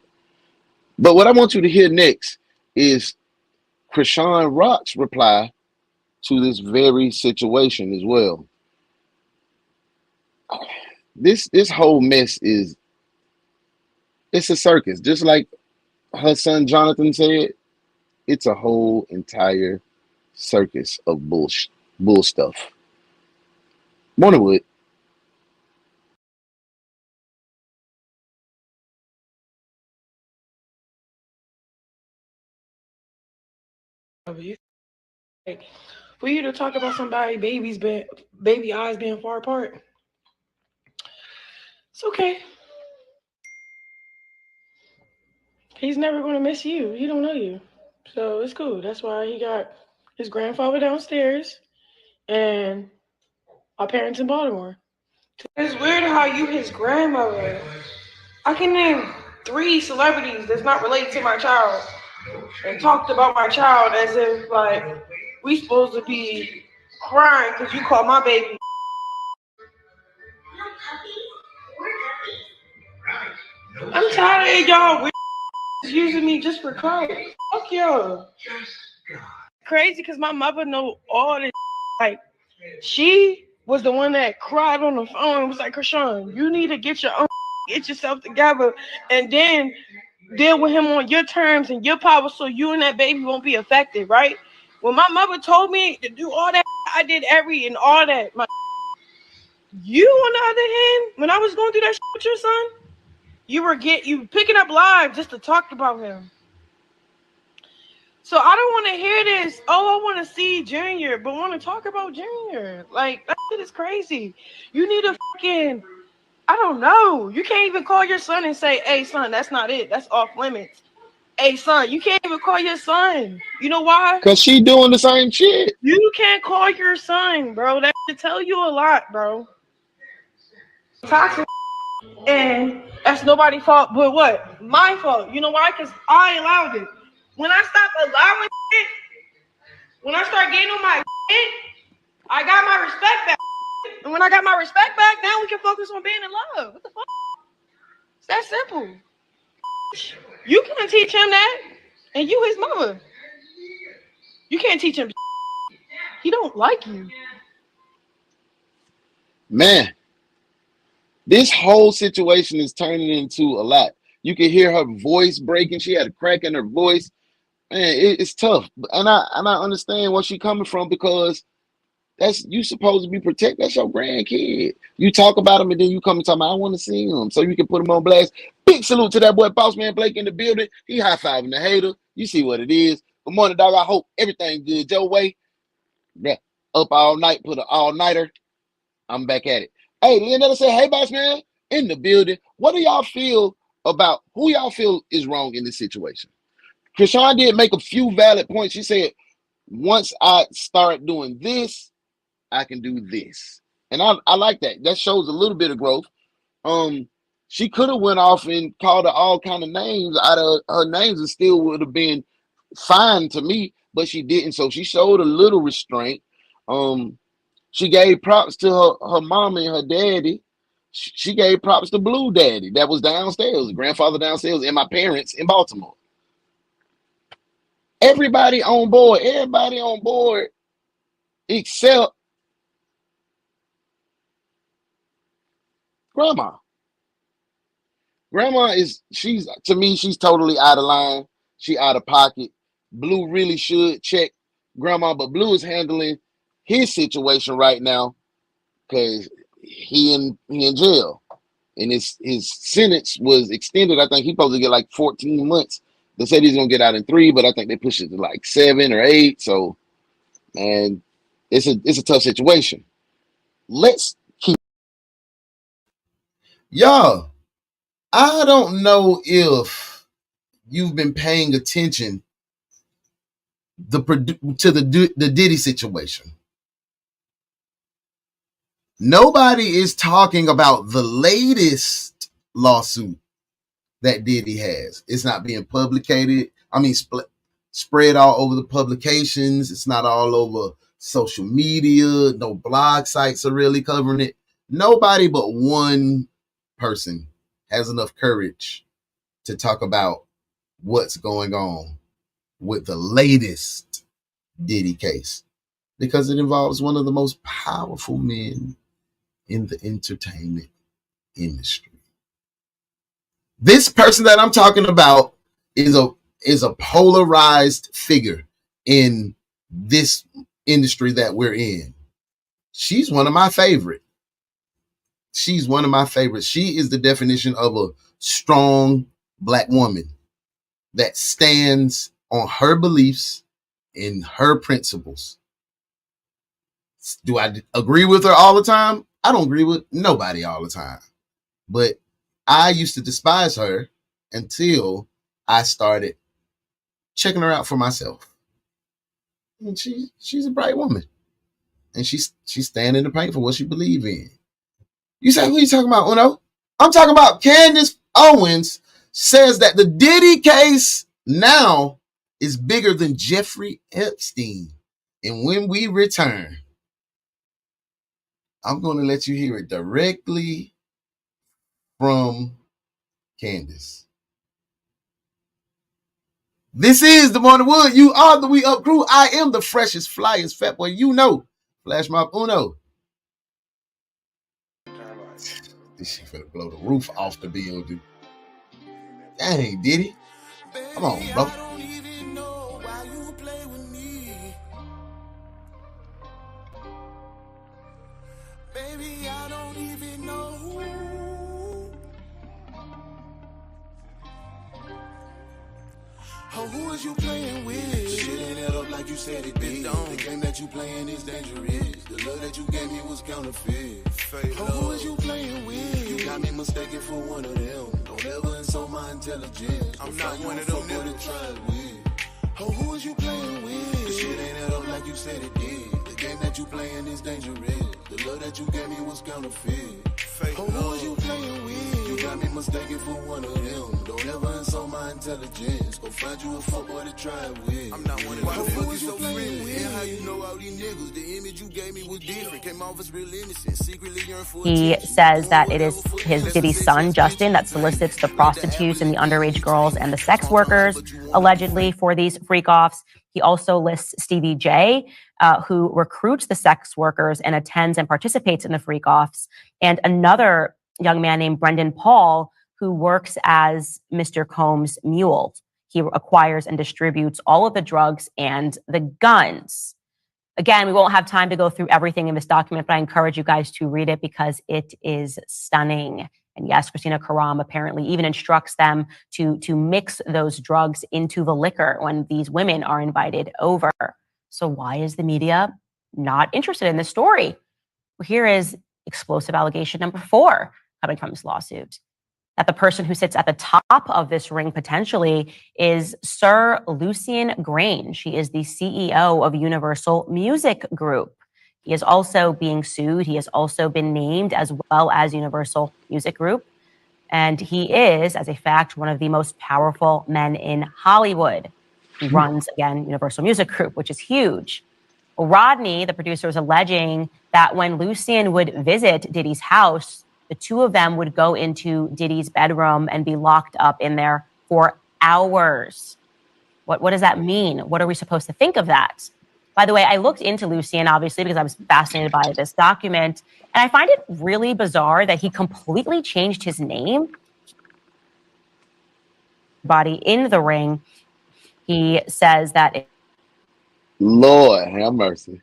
But what I want you to hear next is Krishan Rock's reply to this very situation as well. This whole mess it's a circus. Just like her son Jonathan said, it's a whole entire circus of bull stuff. Morningwood. Like, for you to talk about somebody baby eyes being far apart, it's okay. He's never going to miss you. He don't know you, so it's cool. That's why he got his grandfather downstairs and our parents in Baltimore. It's weird how you his grandmother. I can name 3 celebrities that's not related to my child and talked about my child as if like we supposed to be crying because you called my baby. I'm tired of y'all using me just for clout. Fuck y'all. Crazy because my mother know all this. Like, she was the one that cried on the phone and was like, Krishan, you need to get yourself together and then deal with him on your terms and your power so you and that baby won't be affected, right? When my mother told me to do all that, I did all that. You, on the other hand, when I was going through that shit with your son, you picking up live just to talk about him. So I don't want to hear this. Oh, I want to see Junior, but want to talk about Junior. Like, that shit is crazy. You need a fucking, I don't know. You can't even call your son and say, hey, son, that's not it. That's off limits. Hey, son, you can't even call your son. You know why? Because she doing the same shit. You can't call your son, bro. That should tell you a lot, bro. Toxic. And that's nobody's fault, but what? My fault. You know why? Because I allowed it. When I stopped allowing it, when I start getting on my shit, I got my respect back. And when I got my respect back, now we can focus on being in love. What the fuck? It's that simple. You can't teach him that, and you his mother. You can't teach him. He don't like you. Man, this whole situation is turning into a lot. You can hear her voice breaking. She had a crack in her voice. Man, it's tough. And I understand where she's coming from because that's you supposed to be protected. That's your grandkid. You talk about him and then you come and tell me, I want to see him. So you can put him on blast. Big salute to that boy, Boss Man Blake in the building. He high-fiving the hater. You see what it is. Good morning, dog. I hope everything good your way. Yeah. Up all night, put an all-nighter. I'm back at it. Hey, Leonetta said, hey, Boss Man, in the building. What do y'all feel about who y'all feel is wrong in this situation? Krishan did make a few valid points. She said, once I start doing this, I can do this. And I like that. That shows a little bit of growth. She could have went off and called her all kind of names out of her names and still would have been fine to me, but she didn't. So she showed a little restraint. She gave props to her mom and her daddy. She gave props to Blue Daddy that was downstairs, grandfather downstairs, and my parents in Baltimore. Everybody on board except Grandma. Grandma she's totally out of line. She out of pocket. Blue really should check Grandma, but Blue is handling his situation right now because he in jail. And his sentence was extended. I think he's supposed to get like 14 months. They said he's gonna get out in 3, but I think they pushed it to like 7 or 8. So, man, it's a tough situation. Let's keep y'all. I don't know if you've been paying attention to the Diddy situation. Nobody is talking about the latest lawsuit that Diddy has. It's not being publicated. I mean, spread all over the publications. It's not all over social media. No blog sites are really covering it. Nobody but one person has enough courage to talk about what's going on with the latest Diddy case, because it involves one of the most powerful men in the entertainment industry. This person that I'm talking about is a polarized figure in this industry that we're in. She's one of my favorite. She's one of my favorites. She is the definition of a strong Black woman that stands on her beliefs and her principles. Do I agree with her all the time? I don't agree with nobody all the time. But I used to despise her until I started checking her out for myself. And she's a bright woman. And she's standing in the paint for what she believes in. You say, who are you talking about, Uno? I'm talking about Candace Owens says that the Diddy case now is bigger than Jeffrey Epstein. And when we return, I'm going to let you hear it directly from Candace. This is the Morning Wood. You are the We Up crew. I am the freshest, flyest fat boy. You know, FlashMobUno. This shit finna blow the roof off the building. Dang, Diddy. Come on, bro. Baby, I don't even know. Oh, who is you playing with? Shit ain't add up like you said it did. The game that you playing is dangerous. The love that you gave me was counterfeit. Oh, who is you playing with? You got me mistaken for one of them. Don't ever insult my intelligence. I'm not one of them niggas. Oh, who is you playing with? Shit ain't add up like you said it did. The game that you playing is dangerous. The love that you gave me was counterfeit. Oh, who is you playing with? You got me mistaken for one of them. Don't ever insult my intelligence. Go find you a fuckboy to try it with. I'm not one of them. Why was you playing with? How you know all these niggas? The image you gave me was different. Came off as real innocent. Secretly yearned for He says that it is his Diddy's son, Justin, that solicits the prostitutes and the underage girls and the sex workers, allegedly, for these freak-offs. He also lists Stevie J, who recruits the sex workers and attends and participates in the freak-offs, and another young man named Brendan Paul, who works as Mr. Combs' mule. He acquires and distributes all of the drugs and the guns. Again, we won't have time to go through everything in this document, but I encourage you guys to read it because it is stunning. And yes, Christina Karam apparently even instructs them to mix those drugs into the liquor when these women are invited over. So why is the media not interested in this story? Well, here is explosive allegation number 4 coming from this lawsuit. That the person who sits at the top of this ring potentially is Sir Lucian Grange. He is the CEO of Universal Music Group. He is also being sued. He has also been named as well as Universal Music Group. And he is, as a fact, one of the most powerful men in Hollywood. He runs, again, Universal Music Group, which is huge. Well, Rodney, the producer, is alleging that when Lucian would visit Diddy's house, the two of them would go into Diddy's bedroom and be locked up in there for hours. What does that mean? What are we supposed to think of that? By the way, I looked into Lucian, obviously, because I was fascinated by this document. And I find it really bizarre that he completely changed his name. Body in the ring. He says that... Lord have mercy.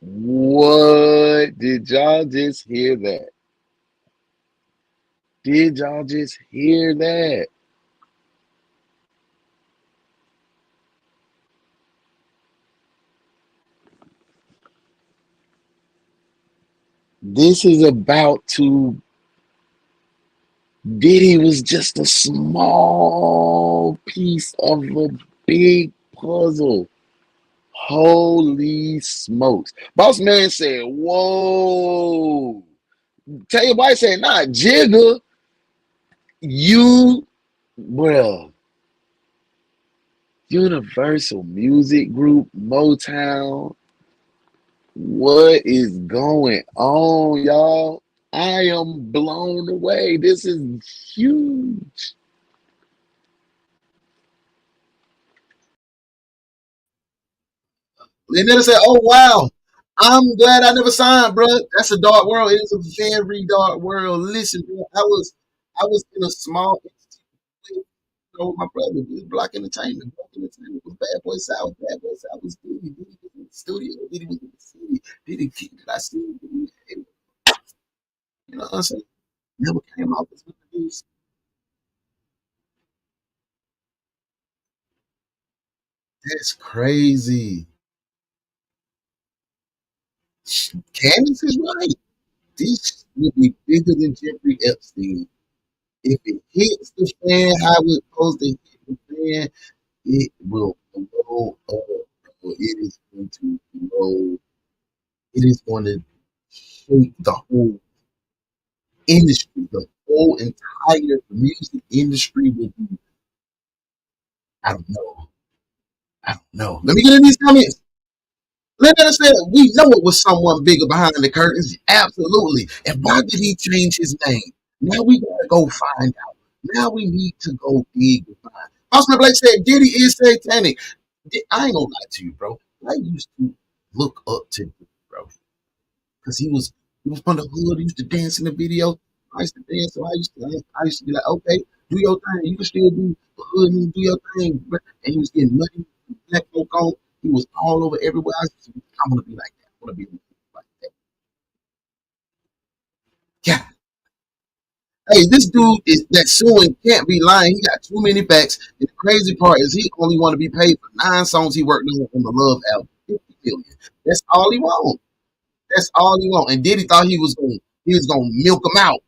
What? Did y'all just hear that? Did y'all just hear that? This is about to... Diddy was just a small piece of a big puzzle. Holy smokes. Boss man said, whoa. Tell your wife said, nah, Jigga, you, bruh. Universal Music Group, Motown. What is going on, y'all? I am blown away. This is huge. They never said, "Oh wow, I'm glad I never signed, bro." That's a dark world. It is a very dark world. Listen, bro, I was in a small, you know, my brother. We was Block Entertainment. Block Entertainment was Bad Boy South. Bad Boy South was Diddy. Diddy was in the studio. Diddy was in the city. Diddy kicked it. I see. You know what I'm saying? Never came out as one of these. That's crazy. Candace is right. This will be bigger than Jeffrey Epstein. If it hits the fan how it's supposed to hit the fan, it will blow up. It is going to blow. It is going to shake the whole industry. The whole entire music industry will be. I don't know. I don't know. Let me get in these comments. Leonard said, we know it was someone bigger behind the curtains. Absolutely. And why did he change his name? Now we gotta go find out. Now we need to go dig and find. Austin Blake said, Diddy is satanic. I ain't gonna lie to you, bro. I used to look up to him, bro. Because he was from the hood. He used to dance in the video. I used to dance, so I used to be like, okay, do your thing. You can still do the hood and do your thing, bro. And he was getting money, black folk on. He was all over everywhere. I want to be like that. I want to be like that. Yeah. Hey, this dude is that suing can't be lying. He got too many facts. And the crazy part is he only want to be paid for 9 songs he worked on the Love album. 50 million. That's all he want. That's all he want. And Diddy thought he was gonna milk him out.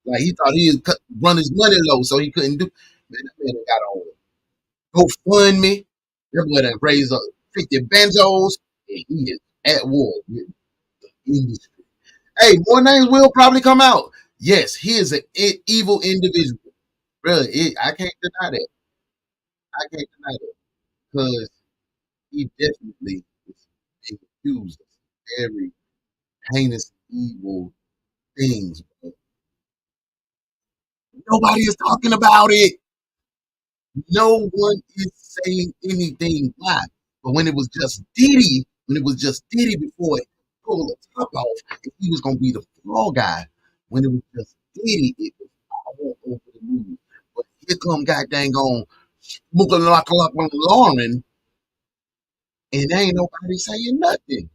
Like he thought he would run his money low, so he couldn't do. Man, that man got on GoFundMe. That boy done raised up 50 banjos, and he is at war with the industry. Hey, more names will probably come out. Yes, he is an evil individual. Really, I can't deny that. I can't deny that because he definitely is being accused of very heinous, evil things. Bro. Nobody is talking about it. No one is saying anything. Why? But when it was just Diddy before it pulled the top off, and he was gonna be the fall guy. When it was just Diddy, it was all over the news. But here come goddamn on Lauren, and there ain't nobody saying nothing.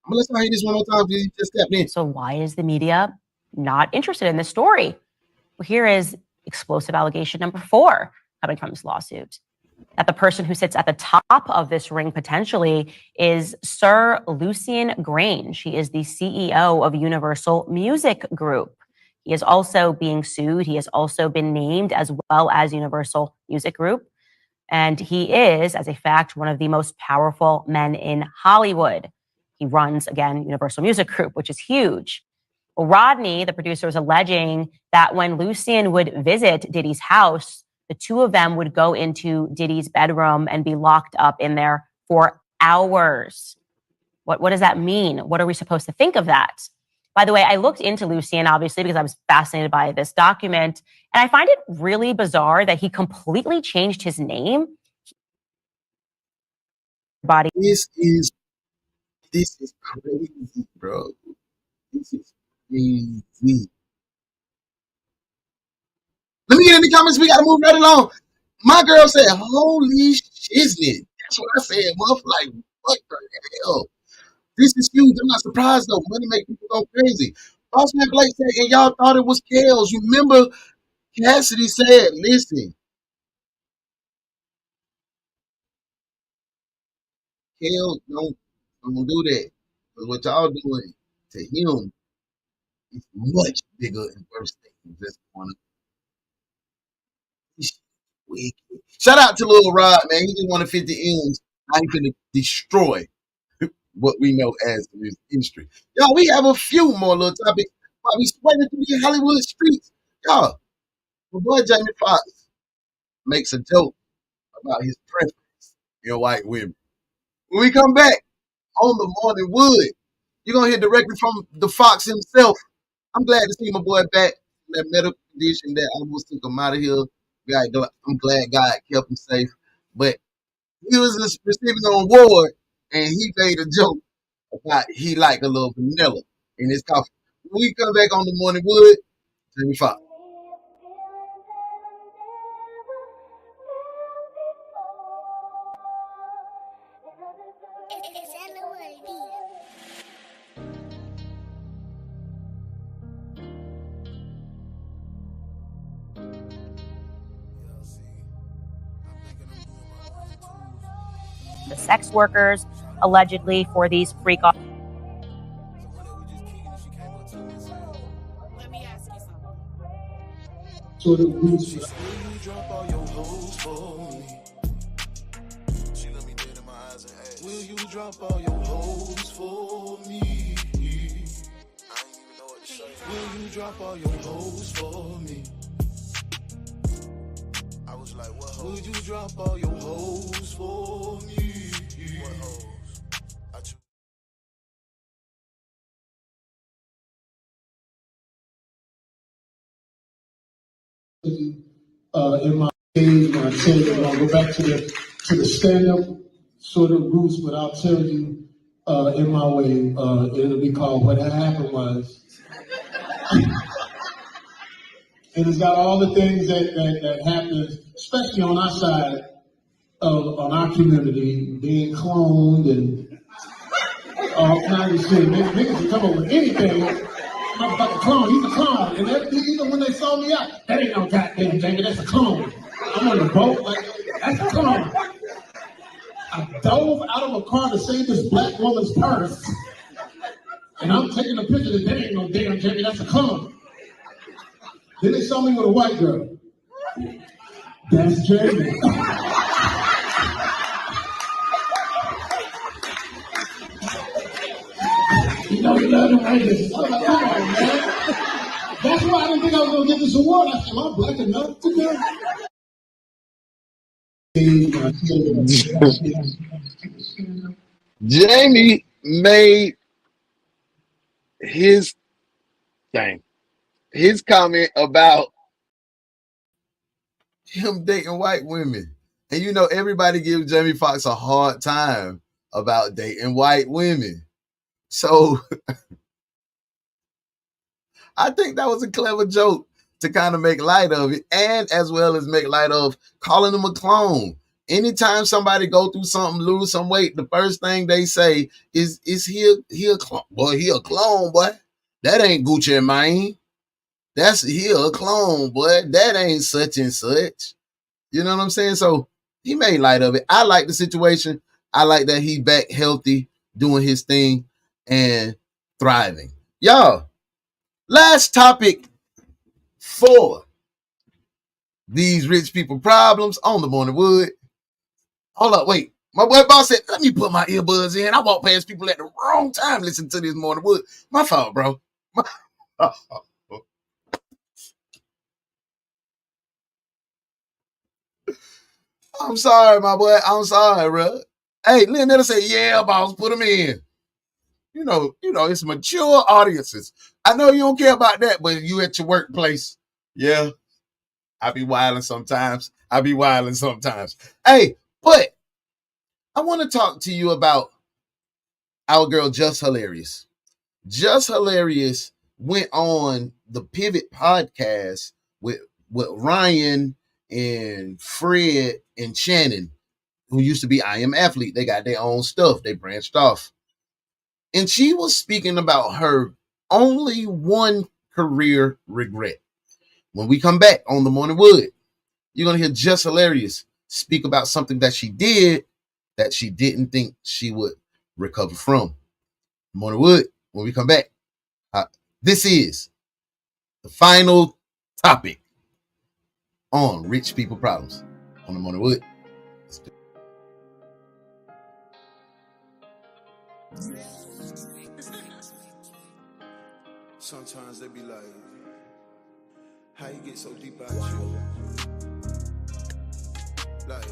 Let's hear this one more time because he just stepped in. So why is the media not interested in this story? Well, here is explosive allegation number 4 coming from this lawsuit. That the person who sits at the top of this ring potentially is Sir Lucian Grange. He is the CEO of Universal Music Group. He is also being sued. He has also been named as well as Universal Music Group. And he is, as a fact, one of the most powerful men in Hollywood. He runs, again, Universal Music Group, which is huge. Well, Rodney, the producer, was alleging that when Lucian would visit Diddy's house, the two of them would go into Diddy's bedroom and be locked up in there for hours. What does that mean? What are we supposed to think of that? By the way, I looked into Lucian, obviously, because I was fascinated by this document. And I find it really bizarre that he completely changed his name. This is crazy, bro. This is crazy. Let me get in the comments. We got to move right along. My girl said, holy shiznit. That's what I said, motherfucker. Like, what the hell? This is huge. I'm not surprised, though. Money make people go crazy. Bossman Blake said, and y'all thought it was Kels. You remember Cassidy said, listen, Kels don't do that. Because what y'all doing to him is much bigger and worse things that's going on. Shout out to Lil Rod, man. He just wanted 50 M's. I'm going to destroy what we know as the music industry. Y'all, we have a few more little topics while we sweating through the Hollywood streets. Y'all, my boy Jamie Foxx makes a joke about his preference in white women. When we come back on the Morning Wood, you're going to hear directly from the Fox himself. I'm glad to see my boy back from that medical condition that almost took him out of here. I'm glad God kept him safe. But he was receiving an award, and he made a joke about he like a little vanilla in his coffee. When we come back on the Morning Wood, Jamie Foxx. The sex workers allegedly for these freak off. Will you drop all your hoes for me? She looked me dead in my eyes and asked, will you drop all your hoes for me? I ain't even know what to say. Will you drop all your hoes for me? I was like, what hoes? Will you drop all your hoes for me? What hoes? In my age, when I tell you, I'll go back to the stand-up sort of roots, but I'll tell you in my way, it'll be called What Happened Was. And it's got all the things that happen, especially on our side, on our community, being cloned and all kinds of shit. Niggas can come up with anything. Motherfucker clone, he's a clone. And even when they saw me out, that ain't no goddamn Jamie, that's a clone. I'm on the boat, like, that's a clone. I dove out of a car to save this black woman's purse. And I'm taking a picture that ain't no damn Jamie, that's a clone. Then they saw me with a white girl. That's Jamie. You know you love the racists. I was like, come on, man. That's why I didn't think I was going to get this award. I said, am I black enough to do it? Jamie made his comment about him dating white women. And you know, everybody gives Jamie Foxx a hard time about dating white women. So I think that was a clever joke to kind of make light of it, and as well as make light of calling him a clone. Anytime somebody go through something, lose some weight, the first thing they say is he a clone? Boy, he a clone, boy. That ain't Gucci Mane. He a clone, boy. That ain't such and such. You know what I'm saying? So he made light of it. I like the situation. I like that he back healthy, doing his thing, and thriving. Y'all, last topic for these rich people problems on the Morning Wood. Hold up, wait. My boy boss said, let me put my earbuds in. I walk past people at the wrong time listening to this Morning Wood. My fault, bro. I'm sorry, my boy. I'm sorry, bro. Hey, Leonetta said, yeah, boss, put them in. You know, it's mature audiences. I know you don't care about that, but you at your workplace. Yeah, I be wilding sometimes. Hey, but I want to talk to you about our girl, Just Hilarious. Just Hilarious went on the Pivot podcast with Ryan and Fred and Shannon, who used to be I Am Athlete. They got their own stuff. They branched off. And she was speaking about her only one career regret. When we come back on the Morning Wood, you're going to hear Just Hilarious speak about something that she did that she didn't think she would recover from. Morning Wood, when we come back, this is the final topic on rich people problems on the Morning Wood. Sometimes they be like, how you get so deep out you? Like,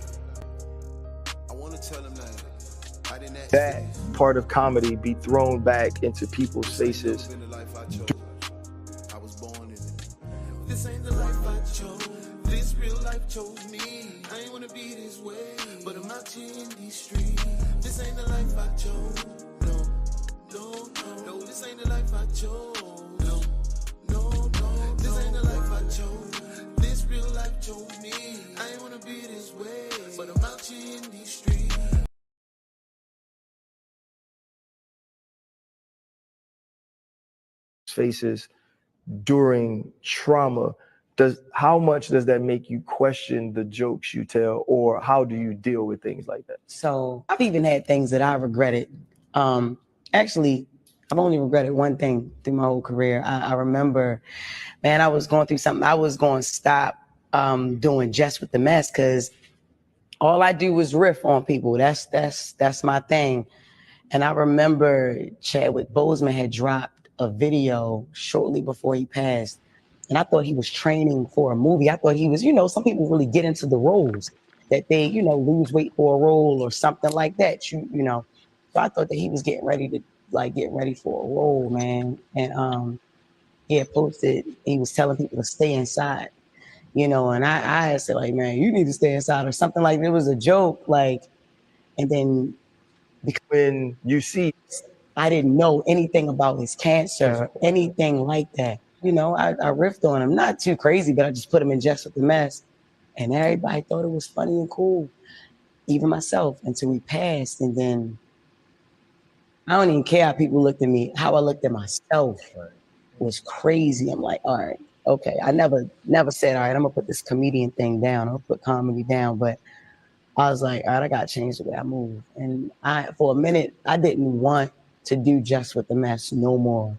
I want to tell them that I didn't ask that part of comedy be thrown back into people's faces. I was born in it. This ain't the life I chose. This real life chose me. I ain't wanna be this way, but I'm out here in these streets. This ain't the life I chose. No, no, no, no. This ain't the life I chose. No, no, no. This ain't the life I chose. This real life chose me. I ain't wanna be this way, but I'm out here in these streets. Faces during trauma. How much does that make you question the jokes you tell, or how do you deal with things like that? So I've even had things that I regretted. Actually, I've only regretted one thing through my whole career. I remember, man, I was going through something. I was going to stop doing Just with the Mess because all I do is riff on people. That's my thing. And I remember Chadwick Boseman had dropped a video shortly before he passed. And I thought he was training for a movie. I thought he was, some people really get into the roles that they, lose weight for a role or something like that. You know. So I thought that he was getting ready for a role, man. And he had posted, he was telling people to stay inside, and I had said, like, man, you need to stay inside or something like that. It was a joke, like, and then when you see, I didn't know anything about his cancer, anything like that. I riffed on him, not too crazy, but I just put him in Just with the Mess. And everybody thought it was funny and cool, even myself, until he passed. And then I don't even care how people looked at me. How I looked at myself was crazy. I'm like, all right, okay. I never said, all right, I'm gonna put this comedian thing down. I'll put comedy down. But I was like, all right, I gotta change the way I move. And for a minute, I didn't want to do Just with the Mess no more,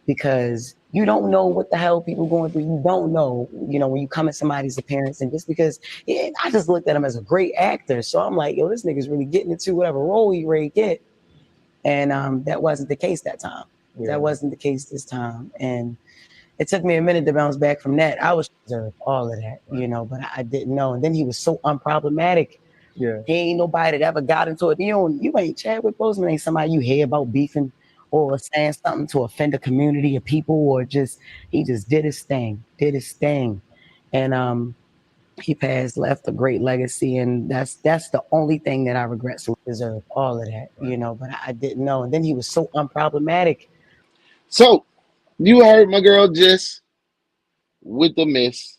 because you don't know what the hell people going through. You don't know, when you come at somebody's appearance, and just because I just looked at him as a great actor. So I'm like, yo, this nigga's really getting into whatever role he ready to get. And that wasn't the case that time. Yeah. That wasn't the case this time. And it took me a minute to bounce back from that. I was deserved all of that, but I didn't know. And then he was so unproblematic. Yeah. He ain't nobody that ever got into it. You ain't Chadwick Boseman, ain't somebody you hear about beefing or saying something to offend a community of people, or he just did his thing. And he passed, left a great legacy, and that's the only thing that I regret. So he deserved all of that, but I didn't know. And then he was so unproblematic. So you heard my girl Jess with the Miss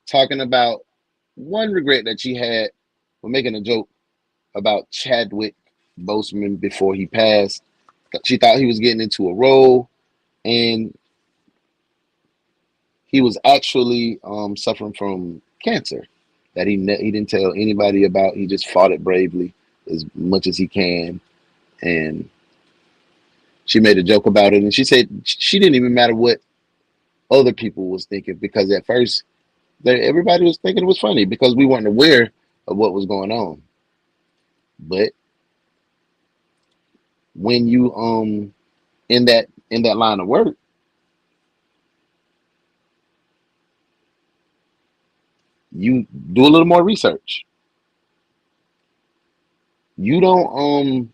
talking about one regret that she had for making a joke about Chadwick Boseman before he passed. She thought he was getting into a role, and he was actually suffering from cancer that he didn't tell anybody about. He just fought it bravely as much as he can. And she made a joke about it, and she said she didn't even matter what other people was thinking, because at first everybody was thinking it was funny because we weren't aware of what was going on. But when you in that line of work, you do a little more research. You don't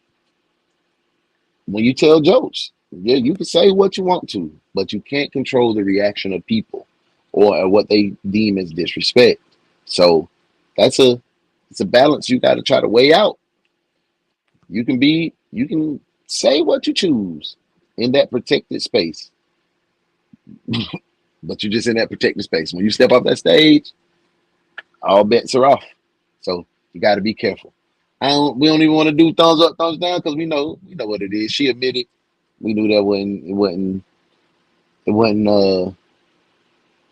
when you tell jokes, yeah, you can say what you want to, but you can't control the reaction of people or what they deem as disrespect. So it's a balance you got to try to weigh out. You can say what you choose in that protected space, but you're just in that protected space. When you step off that stage, all bets are off. So you got to be careful. We don't even want to do thumbs up, thumbs down, because we know what it is. She admitted. We knew that it wasn't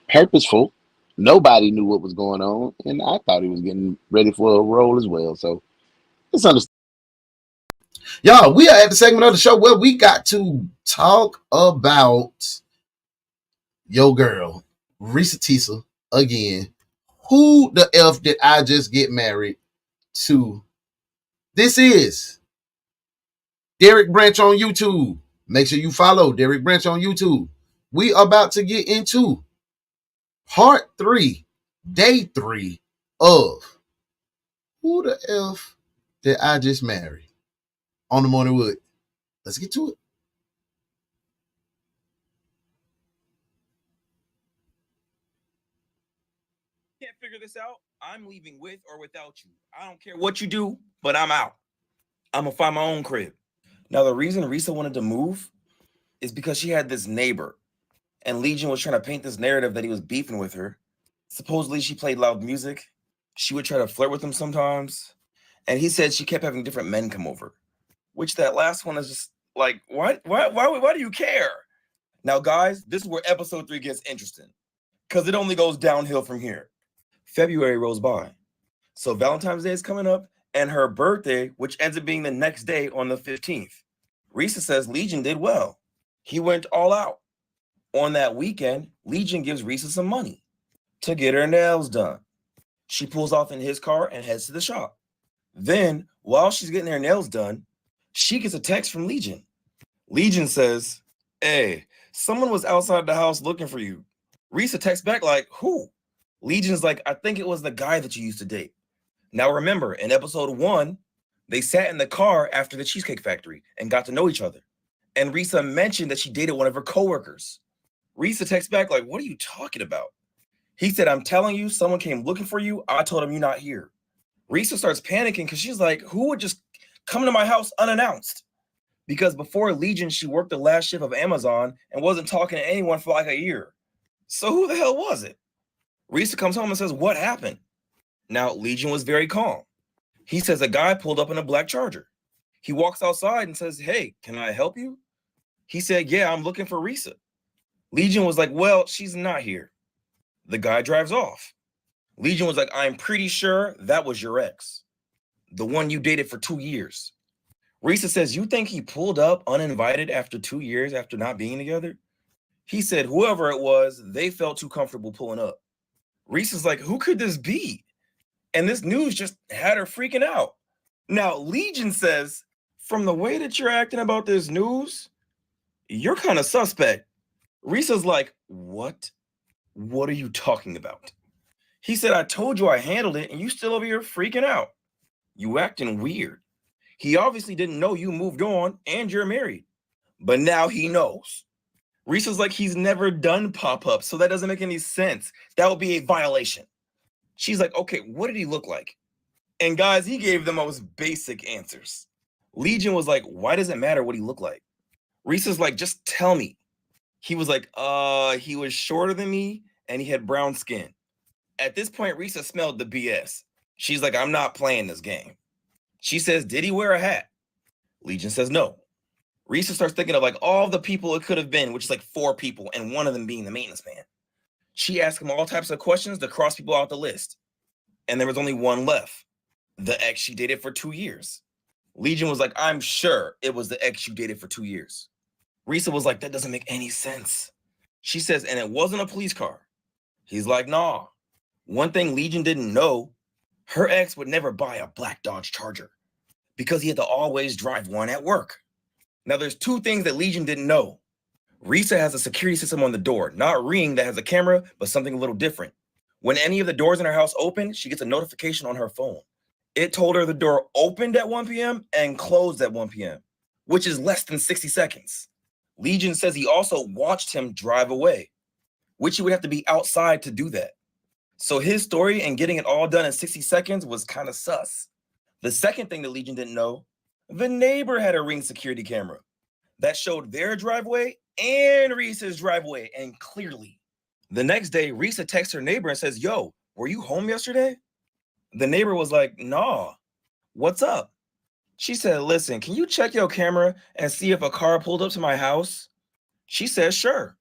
purposeful. Nobody knew what was going on, and I thought he was getting ready for a role as well. So it's understandable. Y'all, we are at the segment of the show where we got to talk about your girl, Risa Tisa, again. Who the F did I just get married to? This is Derek Branch on YouTube. Make sure you follow Derek Branch on YouTube. We are about to get into part 3, day 3 of Who the F Did I Just Marry? On the Morning Wood. Let's get to it. Can't figure this out, I'm leaving with or without you. I don't care what you do, but I'm out. I'm gonna find my own crib. Now, the reason Risa wanted to move is because she had this neighbor, and Legion was trying to paint this narrative that he was beefing with her. Supposedly, she played loud music. She would try to flirt with him sometimes, and he said she kept having different men come over. Which that last one is just like, what? Why do you care? Now, guys, this is where episode 3 gets interesting, because it only goes downhill from here. February rolls by. So Valentine's Day is coming up, and her birthday, which ends up being the next day on the 15th. Risa says Legion did well. He went all out. On that weekend, Legion gives Risa some money to get her nails done. She pulls off in his car and heads to the shop. Then, while she's getting her nails done, she gets a text from Legion. Legion says, "Hey, someone was outside the house looking for you." Risa texts back like, "Who?" Legion's like, "I think it was the guy that you used to date." Now remember, in episode 1, they sat in the car after the Cheesecake Factory and got to know each other. And Risa mentioned that she dated one of her coworkers. Risa texts back like, "What are you talking about?" He said, "I'm telling you, someone came looking for you. I told him you're not here." Risa starts panicking because she's like, who would just come to my house unannounced? Because before Legion, she worked the last shift of Amazon and wasn't talking to anyone for like a year. So who the hell was it? Risa comes home and says, "What happened?" Now, Legion was very calm. He says a guy pulled up in a black Charger. He walks outside and says, "Hey, can I help you?" He said, "Yeah, I'm looking for Risa." Legion was like, "Well, she's not here." The guy drives off. Legion was like, "I'm pretty sure that was your ex, the one you dated for 2 years." Risa says, "You think he pulled up uninvited after 2 years after not being together?" He said, "Whoever it was, they felt too comfortable pulling up." Risa's like, "Who could this be?" And this news just had her freaking out. Now, Legion says, "From the way that you're acting about this news, you're kind of suspect." Risa's like, "What? What are you talking about?" He said, "I told you I handled it, and you still over here freaking out. You acting weird. He obviously didn't know you moved on and you're married. But now he knows." Risa's like, "He's never done pop-ups, so that doesn't make any sense. That would be a violation." She's like, "Okay, what did he look like?" And guys, he gave the most basic answers. Legion was like, "Why does it matter what he looked like?" Risa's like, "Just tell me." He was like, he was shorter than me and he had brown skin." At this point, Risa smelled the BS. She's like, "I'm not playing this game." She says, "Did he wear a hat?" Legion says no. Risa starts thinking of like all the people it could have been, which is like 4 people, and one of them being the maintenance man. She asked him all types of questions to cross people out the list. And there was only one left, the ex she dated for 2 years. Legion was like, "I'm sure it was the ex you dated for 2 years." Risa was like, "That doesn't make any sense." She says, "And it wasn't a police car." He's like, "Nah." One thing Legion didn't know, her ex would never buy a black Dodge Charger because he had to always drive one at work. Now, there's 2 things that Legion didn't know. Risa has a security system on the door, not Ring that has a camera, but something a little different. When any of the doors in her house open, she gets a notification on her phone. It told her the door opened at 1 p.m. and closed at 1 p.m., which is less than 60 seconds. Legion says he also watched him drive away, which he would have to be outside to do that. So his story and getting it all done in 60 seconds was kind of sus. The second thing that Legion didn't know, the neighbor had a Ring security camera that showed their driveway and Risa's driveway, and clearly. The next day, Risa texts her neighbor and says, "Yo, were you home yesterday?" The neighbor was like, "Nah, what's up?" She said, "Listen, can you check your camera and see if a car pulled up to my house?" She says, "Sure."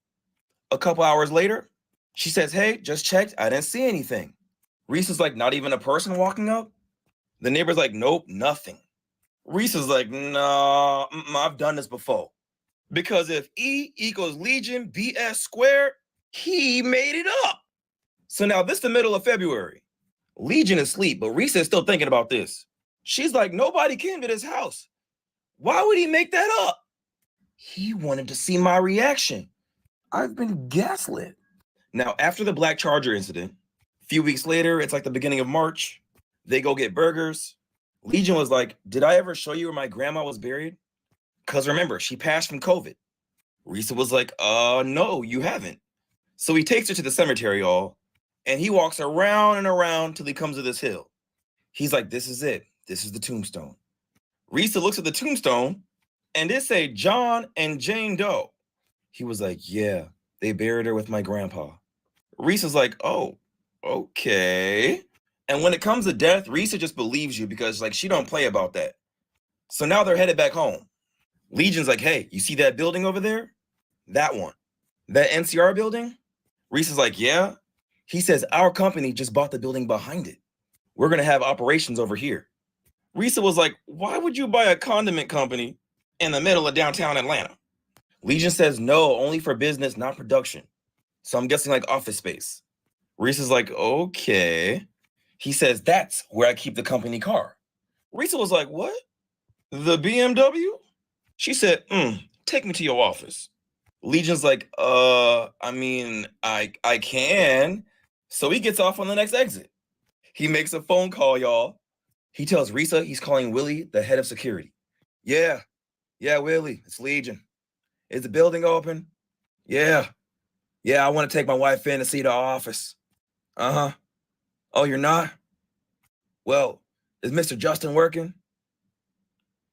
A couple hours later, she says, "Hey, just checked. I didn't see anything." Risa's like, "Not even a person walking up?" The neighbor's like, "Nope, nothing." Risa's like, "Nah, I've done this before." Because if E equals Legion BS squared, he made it up. So now this is the middle of February. Legion is asleep, but Risa is still thinking about this. She's like, "Nobody came to this house." Why would he make that up? He wanted to see my reaction. I've been gaslit. Now, after the Black Charger incident, a few weeks later, it's like the beginning of March, they go get burgers. Legion was like, did I ever show you where my grandma was buried? Because remember, she passed from COVID. Risa was like, no, you haven't. So he takes her to the cemetery, y'all, and he walks around and around till he comes to this hill. He's like, this is it. This is the tombstone. Risa looks at the tombstone, and it say John and Jane Doe. He was like, yeah, they buried her with my grandpa. Risa's like, oh, okay. And when it comes to death, Risa just believes you because like she don't play about that. So now they're headed back home. Legion's like, hey, you see that building over there? That one. That NCR building? Risa's like, yeah. He says, our company just bought the building behind it. We're going to have operations over here. Risa was like, why would you buy a condiment company in the middle of downtown Atlanta? Legion says, no, only for business, not production. So I'm guessing like office space. Risa's like, okay. He says, that's where I keep the company car. Risa was like, what? The BMW? She said, take me to your office. Legion's like, I mean, I can. So he gets off on the next exit. He makes a phone call, y'all. He tells Risa he's calling Willie, the head of security. Yeah, Willie, it's Legion. Is the building open? Yeah, I want to take my wife in to see the office. Uh-huh. Oh, you're not? Well, is Mr. Justin working?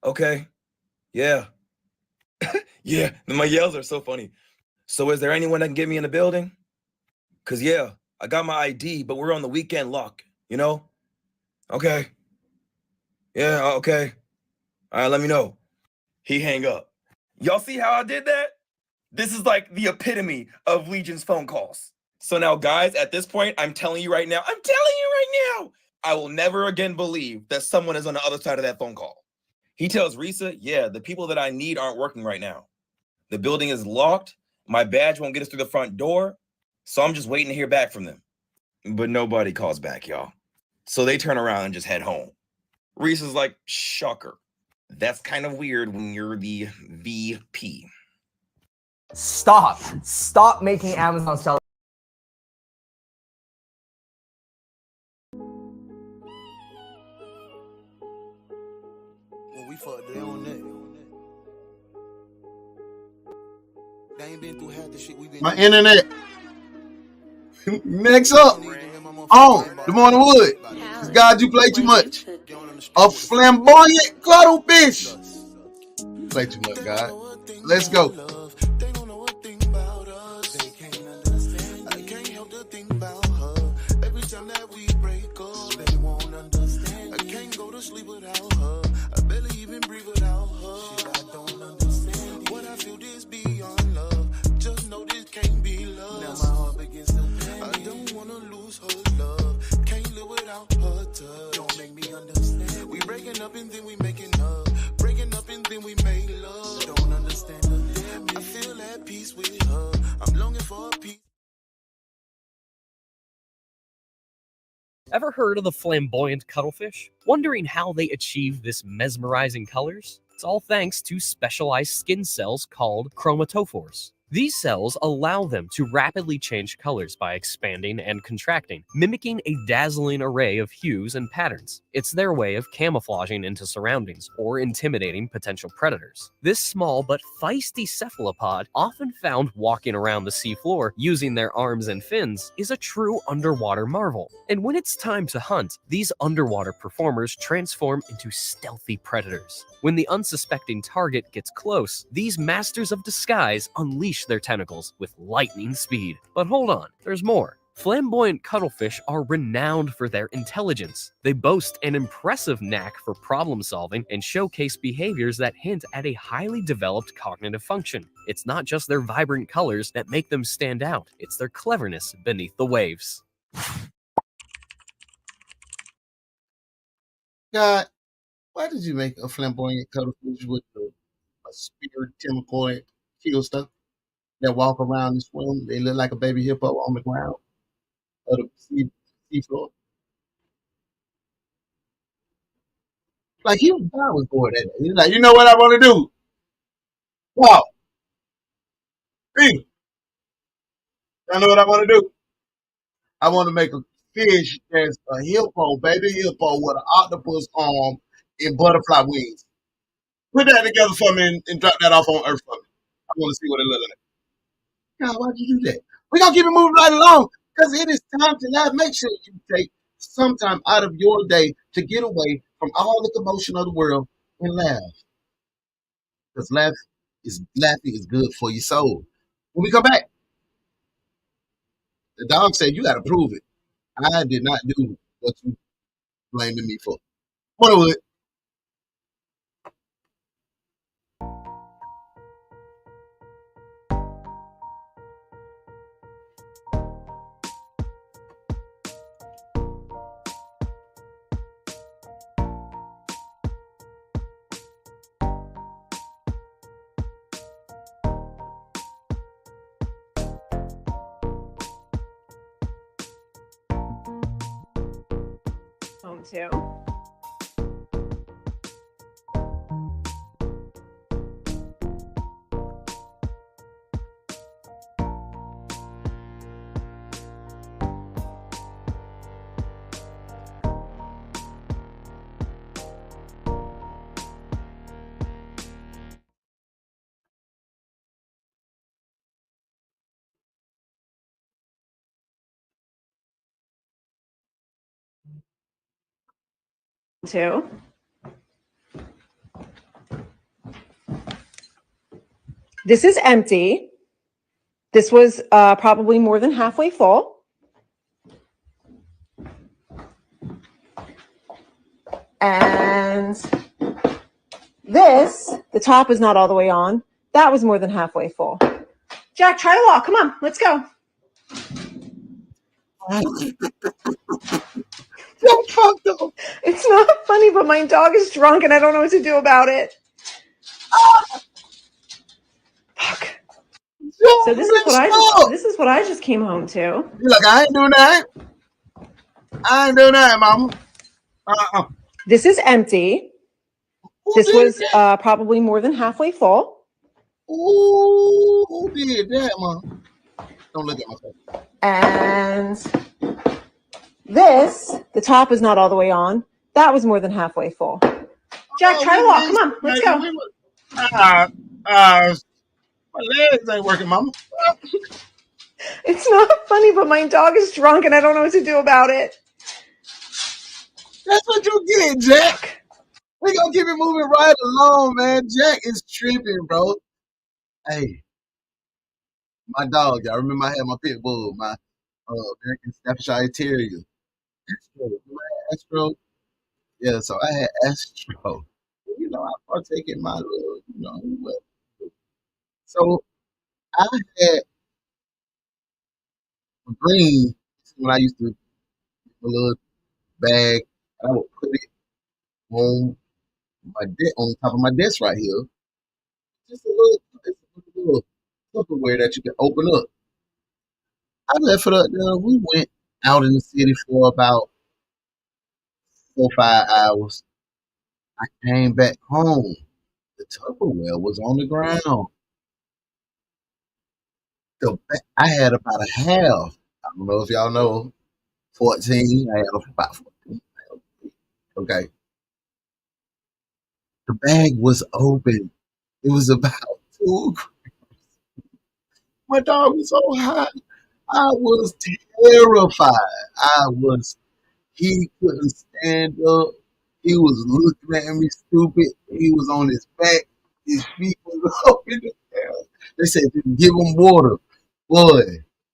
Okay. Yeah. Yeah, my yells are so funny. So is there anyone that can get me in the building? Because, yeah, I got my ID, but we're on the weekend lock, you know? Okay. Yeah, okay. All right, let me know. He hang up. Y'all see how I did that? This is like the epitome of Legion's phone calls. So now, guys, at this point, I'm telling you right now, I will never again believe that someone is on the other side of that phone call. He tells Risa, yeah, the people that I need aren't working right now. The building is locked. My badge won't get us through the front door. So I'm just waiting to hear back from them. But nobody calls back, y'all. So they turn around and just head home. Risa's like, shocker. That's kind of weird when you're the VP. Stop making Amazon sell. When we fuck, they on that. They ain't been through half the shit we been My internet. Next up, the Morning Wood. Cause God, you play too much. A flamboyant cuttlefish. Play too much, God. Let's go. Sleep without her. I barely even breathe without her. Shit, I don't understand what I feel this beyond love. Just know this can't be love. Now my heart begins to bend. I don't wanna lose her love. Can't live without her touch. Don't make me understand. We breaking up and then we making up. Breaking up and then we make love. Don't understand the damage. I feel at peace with her. I'm longing for a peace. Ever heard of the flamboyant cuttlefish? Wondering how they achieve this mesmerizing colors? It's all thanks to specialized skin cells called chromatophores. These cells allow them to rapidly change colors by expanding and contracting, mimicking a dazzling array of hues and patterns. It's their way of camouflaging into surroundings or intimidating potential predators. This small but feisty cephalopod, often found walking around the seafloor using their arms and fins, is a true underwater marvel. And when it's time to hunt, these underwater performers transform into stealthy predators. When the unsuspecting target gets close, these masters of disguise unleash their tentacles with lightning speed. But hold on, there's more. Flamboyant cuttlefish are renowned for their intelligence. They boast an impressive knack for problem solving and showcase behaviors that hint at a highly developed cognitive function. It's not just their vibrant colors that make them stand out, it's their cleverness beneath the waves. God, why did you make a flamboyant cuttlefish with a spirit chemical that kill stuff that walk around and swim? They look like a baby hippo on the ground or the sea floor. Like I was bored that day. He's like, you know what I want to do? Wow. Hey, I know what I want to do. I want to make a fish that's a hippo, baby hippo with an octopus arm and butterfly wings. Put that together for me and drop that off on Earth for me. I want to see what it looks like. God, why'd you do that? We're going to keep it moving right along because it is time to laugh. Make sure you take some time out of your day to get away from all the commotion of the world and laugh. Because laughing is good for your soul. When we come back, the dog said, you got to prove it. I did not do what you blaming me for. What would? Home to. Two. This is empty. This was probably more than halfway full. And this, the top is not all the way on. That was more than halfway full. Jack, try to walk. Come on, let's go. It's not funny, but my dog is drunk and I don't know what to do about it. Fuck. So this is what I just came home to. You're like, I ain't doing that. I ain't doing that, mama. This is empty. This was probably more than halfway full. Ooh, who did that, mom? Don't look at my face. And this, the top is not all the way on. That was more than halfway full. Jack, try to walk. Come on, let's go. My legs ain't working, mama. It's not funny, but my dog is drunk and I don't know what to do about it. That's what you get, Jack. We gonna keep it moving right along, man. Jack is tripping, bro. Hey, my dog, y'all remember I had my pit bull, my American Staffordshire Terrier. Astro. Yeah, so I had Astro. You know, I partake in my little, So I had a green when I used to a little bag, and I would put it on on top of my desk right here. Just a little Tupperware that you can open up. I left it up there. We went out in the city for about 4 or 5 hours. I came back home. The Tupperware was on the ground. I had about a half. I don't know if y'all know 14. I had about 14. Okay. The bag was open. It was about 2. My dog was so high. I was terrified. He couldn't stand up. He was looking at me stupid. He was on his back. His feet was up in the air. They said, give him water. Boy,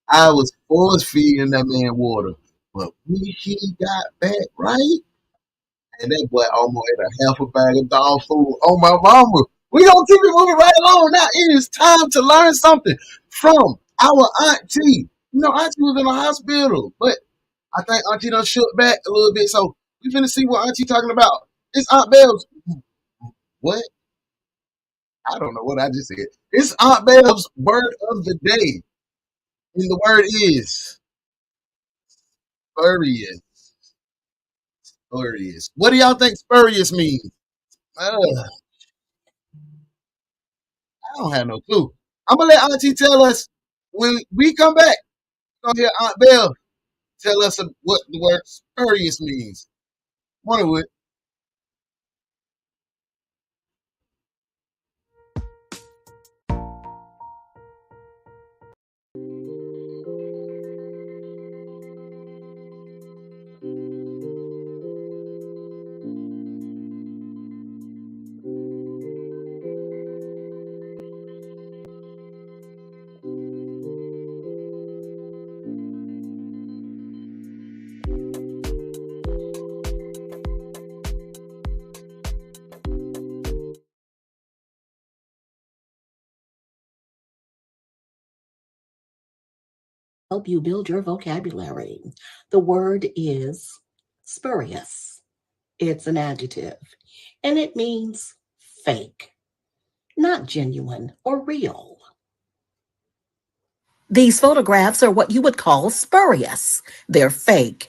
I was force feeding that man water. But when he got back right, and that boy almost ate a half a bag of dog food on my mama. We gonna keep it moving right along. Now it is time to learn something from our auntie. You know, auntie was in the hospital, but I think auntie done shook back a little bit. So we finna see what auntie talking about. It's Aunt Bev's. What? I don't know what I just said. It's Aunt Bev's word of the day. And the word is spurious. Spurious. What do y'all think spurious means? I don't have no clue. I'm gonna let Auntie tell us when we come back. We're gonna hear Aunt Belle tell us what the word spurious means. Morning, Wood. Help you build your vocabulary. The word is spurious. It's an adjective, and it means fake, not genuine or real. These photographs are what you would call spurious. They're fake.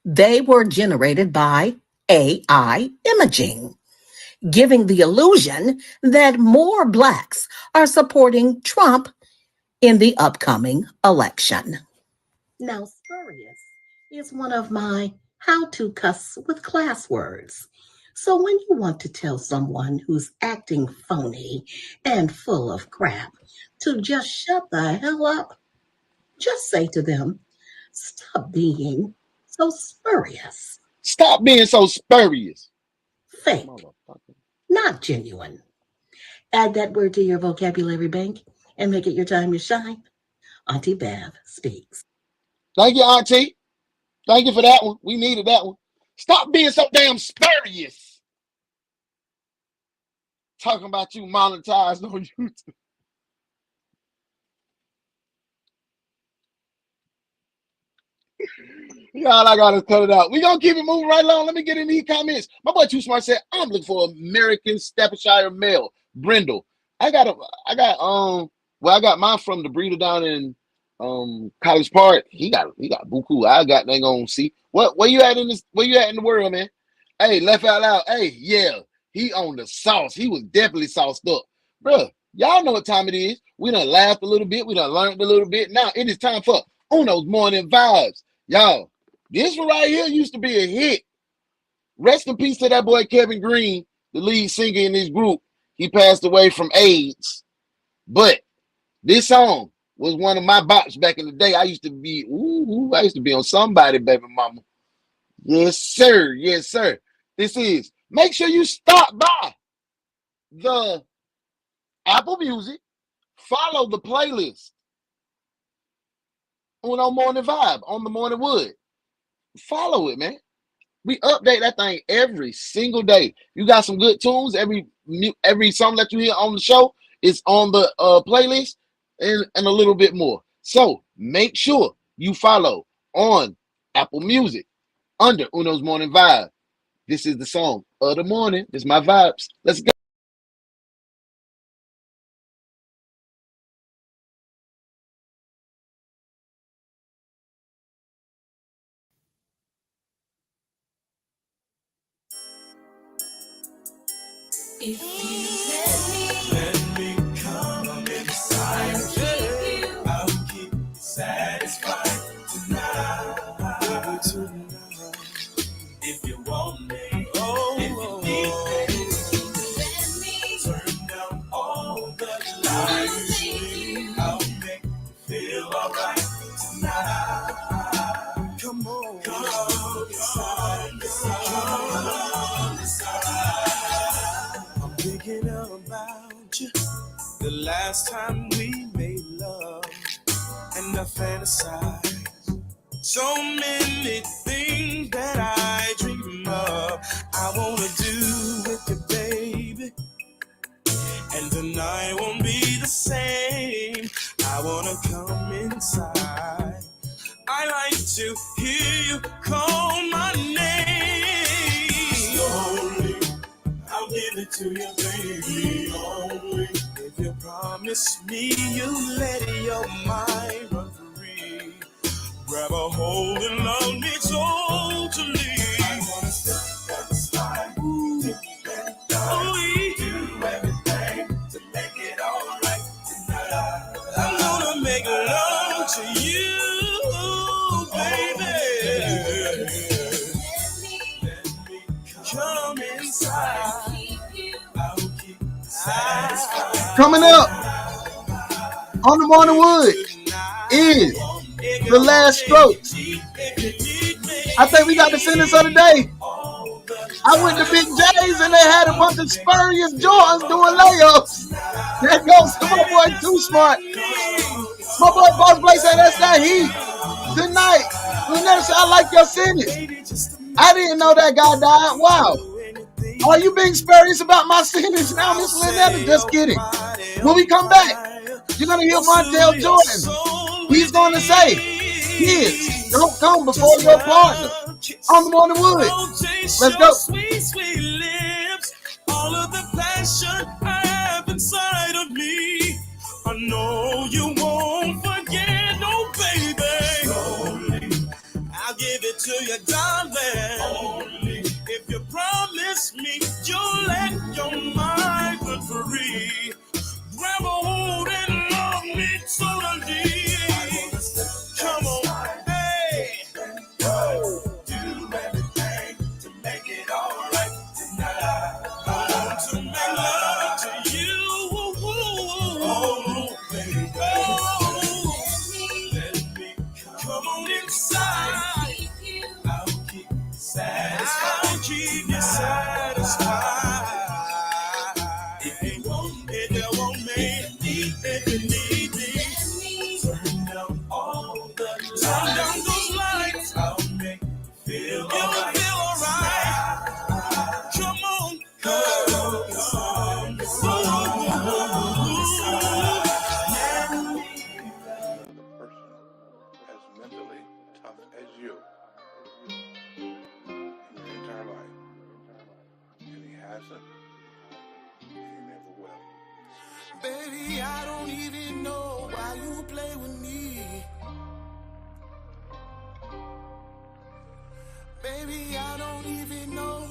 They were generated by AI imaging, giving the illusion that more Blacks are supporting Trump in the upcoming election. Now, spurious is one of my how to cuss with class words. So when you want to tell someone who's acting phony and full of crap to just shut the hell up, just say to them, stop being so spurious. Stop being so spurious. Fake, not genuine. Add that word to your vocabulary bank and make it your time to shine. Auntie Bev speaks. Thank you, Auntie. Thank you for that one. We needed that one. Stop being so damn spurious. Talking about you monetized on YouTube. Y'all, I gotta cut it out. We gonna keep it moving right along. Let me get in these comments. My boy Too Smart said, I'm looking for American Staffordshire male. Brindle. I got mine from the breeder down in College Park. He got buku. I got dang on see. Where you at in the world, man? Hey, left out loud. Hey, yeah. He on the sauce. He was definitely sauced up. Bruh, y'all know what time it is. We done laughed a little bit. We done learned a little bit. Now it is time for Uno's Morning Vibes. Y'all, this one right here used to be a hit. Rest in peace to that boy Kevin Green, the lead singer in this group. He passed away from AIDS. But this song was one of my bops back in the day. I used to be on somebody, baby mama. Yes, sir. Yes, sir. This is, make sure you stop by the Apple Music, follow the playlist Uno Morning Vibe on the Morning Wood. Follow it, man. We update that thing every single day. You got some good tunes. Every song that you hear on the show is on the playlist and a little bit more. So make sure you follow on Apple Music under Uno's Morning Vibe. This is the song of the morning. This is my vibes. Let's go. If you let me come inside you, I'll keep you satisfied tonight. If you want me, if you need me, turn down all the lights. I'll make you feel alright tonight. Come on, come on, I'm thinking about you. The last time we made love, and I fantasize so many things that I dream of. I wanna do with you, baby, and tonight won't be the same. I wanna come inside. I like to hear you call my name. Slowly, I'll give it to you, baby. Only if you promise me you'll let your mind run free. Grab a hold and love me totally. I wanna step that slide, dip that down. Come inside. I'll keep satisfied. Coming up on the Morning Wood is The Last Strokes. I think we got the sentence of the day. I went to Big J's and they had a bunch of spurious Jordans doing layups. That goes to my boy Too Smart. My boy Boss Blake said that's that heat. Tonight, Lynetta said, I like your sentence. I didn't know that guy died. Wow. Are you being spurious about my sentence now, Miss Lynetta? Just kidding. When we come back, you're going to hear Montel Jordan. He's going to say, kids, don't come before your partner on the Morning Wood. Let's go. Sweet, sweet lips, all of the passion I have inside of me. I know you won't forget, no baby. Slowly, I'll give it to you, darling. Only if you promise me you'll let your mind run free. Grab a hold and love me totally. Come on, hey. Do everything to make it all right tonight. I want to make love to you. Oh, baby. Oh, let me come on inside. I'll keep you satisfied. I'll keep you satisfied. If you want me, if you need me, turn down all the lights. Turn down those lights. I'll make you feel alright. Come on, girl. Come as mentally tough as you in your entire life. And he hasn't, and he never will. Baby, I don't even know why you play with me. Baby, I don't even know.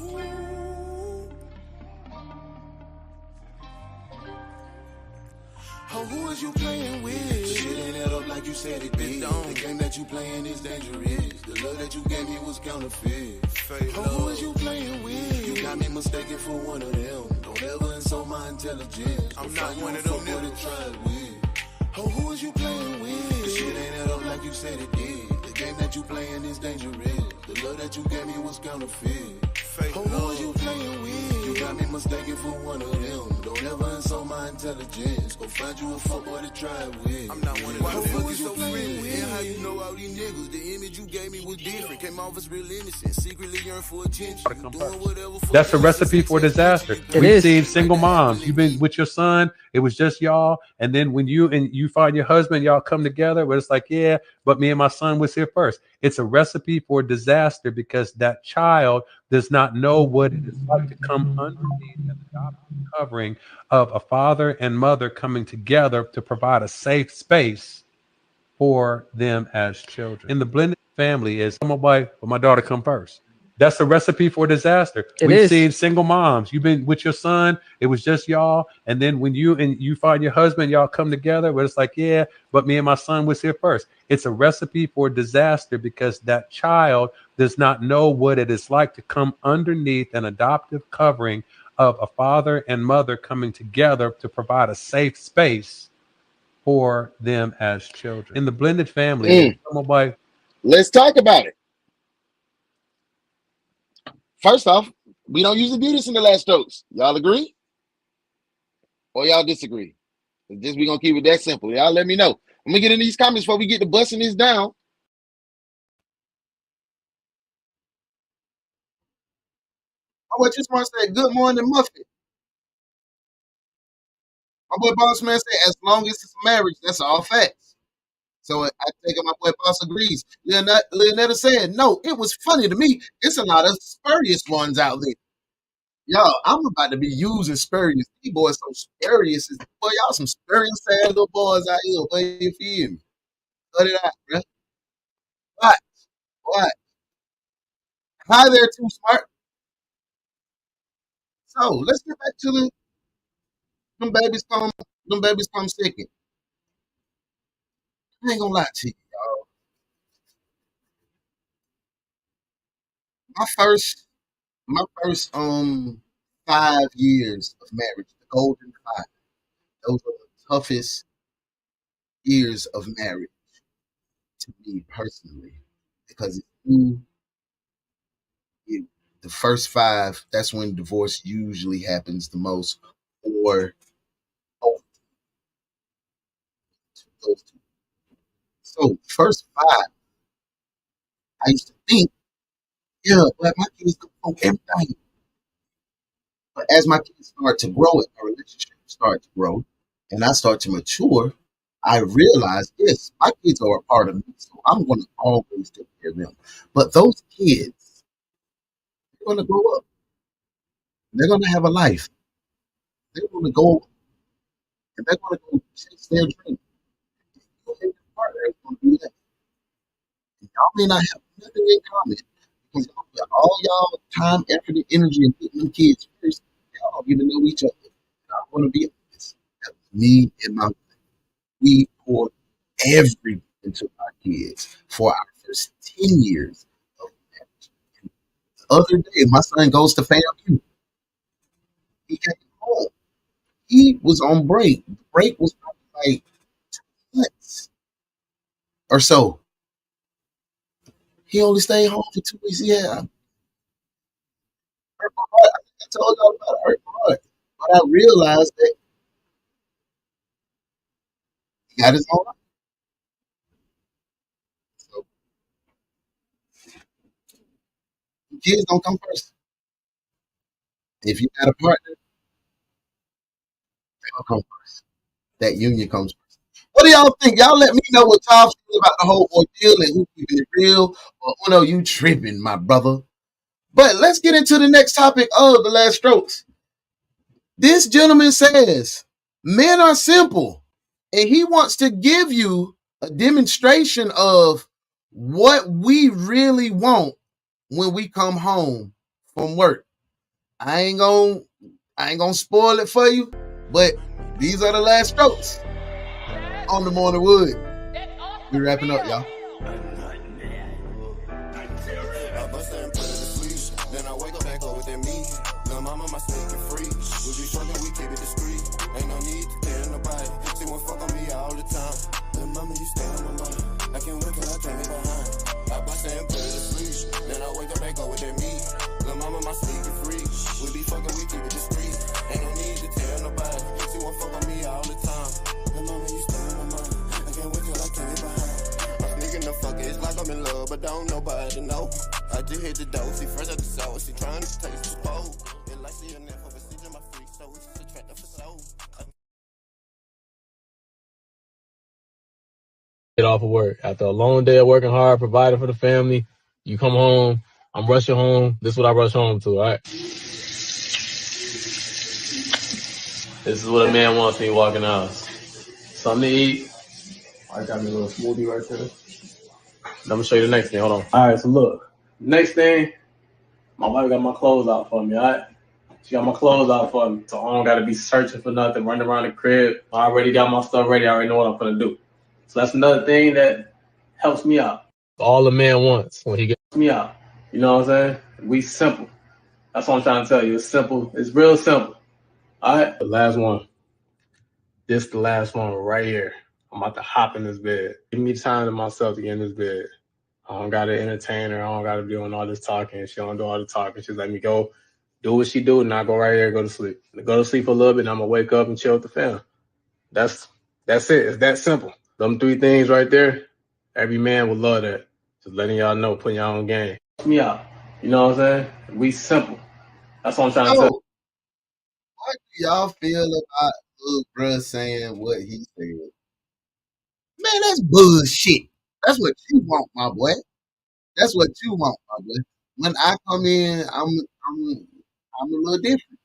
Oh, who is you playing with? Shit ain't add up like you said it did. The game that you playing is dangerous. The love that you gave me was counterfeit. Oh, who is you playing with? You got me mistaken for one of them. Don't ever insult my intelligence. I'm not one of them niggas. Try it with. Oh, who is you playing with? The shit ain't add up like you said it did. The game that you playing is dangerous. The love that you gave me was counterfeit. Oh, who is you playing with? You got me mistaken for one of them. Don't ever insult my intelligence. Go find you a fuckboy to try it with. I'm not one of them. Who is you playing with? Yeah, how you know all these niggas? The image you gave me was different. Came off as real innocent. Secretly yearn for attention. Doing whatever. That's a recipe for disaster. We've seen single moms. You've been with your son. It was just y'all. And then when you find your husband, y'all come together. But it's like, yeah, but me and my son was here first. It's a recipe for disaster because that child does not know what it is like to come underneath an adoptive covering of a father and mother coming together to provide a safe space for them as children. In the blended family is my wife, but my daughter come first. That's a recipe for disaster. We've seen single moms. You've been with your son. It was just y'all. And then when you find your husband, y'all come together. But it's like, yeah, but me and my son was here first. It's a recipe for disaster because that child does not know what it is like to come underneath an adoptive covering of a father and mother coming together to provide a safe space for them as children. In the blended family, let's talk about it. First off, we don't usually do this in the Last Strokes. Y'all agree? Or y'all disagree? Just we gonna keep it that simple. Y'all let me know. I'm gonna get in these comments before we get to busting this down. My boy Just Smart said, good morning, Muffin. My boy Boss Man said, as long as it's a marriage, that's all facts. So I take it my boy Boss agrees. Leonetta said, no, it was funny to me. It's a lot of spurious ones out there. Y'all, I'm about to be using spurious. These boys so spurious. Boy, y'all some spurious ass little boys out here. Boy, you feel me? Cut it out, bruh. What? Hi there, Too Smart. So let's get back to them babies come second. I ain't gonna lie to you, y'all. My first My first 5 years of marriage, the golden 5, those are the toughest years of marriage to me personally, because the first 5, that's when divorce usually happens the most, or oh, those two. So first 5, I used to think, yeah, but my kids go on everything. But as my kids start to grow and our relationship start to grow, and I start to mature, I realize, yes, my kids are a part of me, so I'm going to always take care of them. But those kids, they're going to grow up. They're going to have a life. They're going to go, and they're going to go chase their dream. Your partner is going to do that. Y'all may not have nothing in common because y'all put all y'all time, effort, and energy in putting them kids first. Y'all don't even know each other. I want to be honest. That was me and my wife. We poured everything into our kids for our first 10 years of marriage. And the other day, my son goes to FAMU. He came home. He was on break. The break was probably like 2 months or so. He only stayed home for 2 weeks. Yeah, hurt my heart. I think I told y'all about it. Hurt my heart. But I realized that he got his own life. So kids don't come first. If you got a partner, they'll come first. That union comes first. What do y'all think? Y'all let me know what y'all feel about the whole ordeal and who keeping it real. Or Uno, you tripping, my brother. But let's get into the next topic of the last strokes. This gentleman says men are simple, and he wants to give you a demonstration of what we really want when we come home from work. I ain't gonna spoil it for you, but these are the last strokes on the Morning Wood. We wrapping up, y'all. Then I wake up back over there me. Lil' mama, my sneaking free. We be fucking, we keep it discreet. Ain't no need to tell nobody. She won't fuck on me all the time. Lil' mama, you stay on my mind. I can't wait till I turn it behind. I bust and put it to sleep. Then I wake up back over there me. Lil' mama, my sneaking free. We be fucking, we keep it discreet. Ain't no need to tell nobody. She won't fuck on me all the time. Lil' mama, you stay on my mind. I can't wait till I turn it behind. I'm sneaking the fuck, it's like I'm in love, but don't nobody know. I just hit the dough, she fresh out the sauce, she trying to taste the bowl. It like she a nympho, but she just my freak, so it's attractive for soul. Get off of work after a long day of working hard, providing for the family. You come home, I'm rushing home. This is what I rush home to, all right? This is what a man wants when he walk in the house. Something to eat. I got me a little smoothie right there. I'm gonna show you the next thing. Hold on. All right, so look. Next thing, my wife got my clothes out for me, all right? She got my clothes out for me. So I don't gotta be searching for nothing, running around the crib. I already got my stuff ready. I already know what I'm gonna do. So that's another thing that helps me out. All a man wants when he gets me out. You know what I'm saying? We simple. That's what I'm trying to tell you. It's simple. It's real simple. All right? The last one. This the last one right here. I'm about to hop in this bed. Give me time to myself to get in this bed. I don't gotta entertain her. I don't gotta be doing all this talking. She don't do all the talking. She's let me go do what she do, and I go right here and go to sleep. Go to sleep for a little bit, and I'm gonna wake up and chill with the fam. That's it. It's that simple. Them 3 things right there. Every man would love that. Just letting y'all know, putting y'all on game. Me out. You know what I'm saying? We simple. That's what I'm trying to tell you. What do y'all feel about little bruh saying what he said? Man, that's bullshit. That's what you want, my boy. That's what you want, my boy. When I come in, I'm a little different.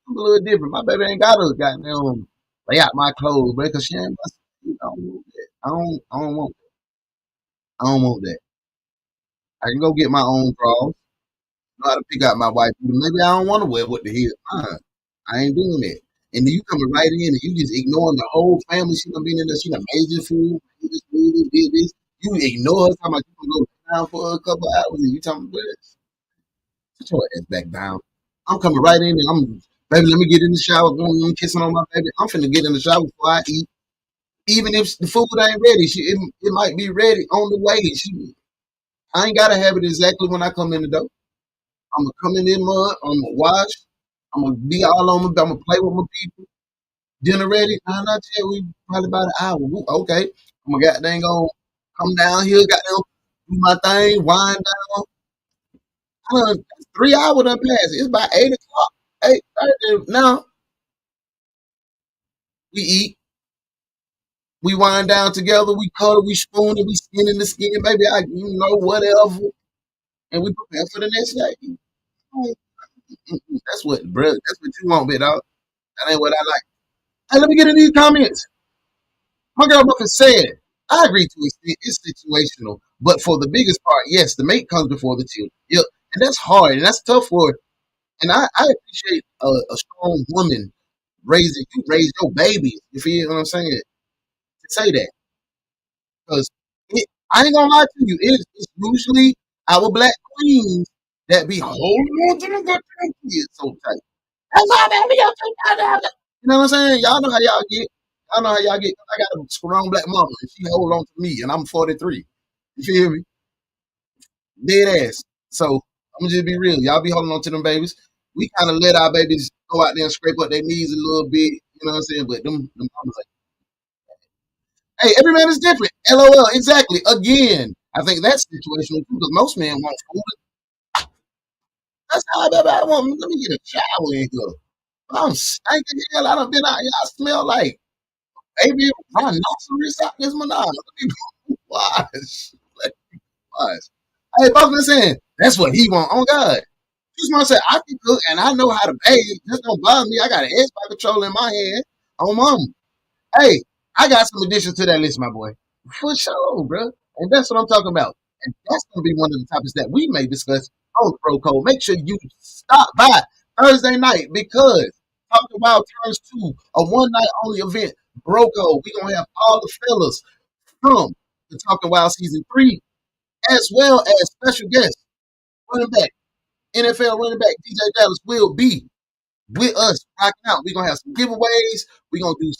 I'm a little different. My baby ain't gotta goddamn lay out my clothes, bro, because she ain't my I don't want that. I don't want that. I don't want that. I can go get my own drawers. Know how to pick out my wife. Maybe I don't want to wear what the hell mine. I ain't doing that. And then you coming right in and you just ignoring the whole family. She done been in there. She done made your food. You just did this. You ignore her talking about you gonna go down for a couple hours and you talking about this. Sit your ass back down. I'm coming right in and baby, let me get in the shower. I'm kissing on my baby. I'm finna get in the shower before I eat. Even if the food ain't ready, it might be ready on the way. I ain't gotta have it exactly when I come in the door. I'm gonna come in there mud. I'm gonna wash. I'm gonna be all on my. I'm gonna play with my people. Dinner ready? Nah, not yet. We probably about an hour. Okay. I'm gonna goddamn go come down here. Goddamn do my thing. Wind down. 3 hours done passed. It's about 8 o'clock. 8:30 now. We eat. We wind down together. We cuddle. We spoon and we skin in the skin, baby. Whatever. And we prepare for the next day. That's what, bro. That's what you want, big dog. That ain't what I like. Hey, let me get in these comments. My girl Muffin said, I agree to it's situational, but for the biggest part, yes, the mate comes before the children. Yeah, and that's hard and that's tough for her. And I appreciate a strong woman raise your babies. You feel what I'm saying? To say that. Because I ain't gonna lie to you, it's usually our black queens that be holding on to them goddamn kids so tight. That's my baby. You know what I'm saying? Y'all know how y'all get. Y'all know how y'all get. I got a strong black mama, and she hold on to me, and I'm 43. You feel me? Dead ass. So I'm gonna just be real. Y'all be holding on to them babies. We kind of let our babies go out there and scrape up their knees a little bit. You know what I'm saying? But them mamas like, hey, every man is different. LOL. Exactly. Again, I think that's situational too, because most men want food. That's how I want. Let me get a shower in here. I'm stinking hell. I done been out here. I smell like baby rhinoceros out this manana. Wash. Hey, both of saying that's what he want. Oh God. This man said I can cook and I know how to bathe. Just don't bother me. I got an Xbox controller in my hand. Oh mama. Hey, I got some additions to that list, my boy. For sure, bro. And that's what I'm talking about. And that's gonna be one of the topics that we may discuss on the Pro Code. Make sure you stop by Thursday night because Talking Wild turns to a one night only event. Bro Code. We're gonna have all the fellas from the Talking Wild season 3, as well as special guests, running back, NFL running back DJ Dallas will be with us rocking out. We're gonna have some giveaways. We're gonna do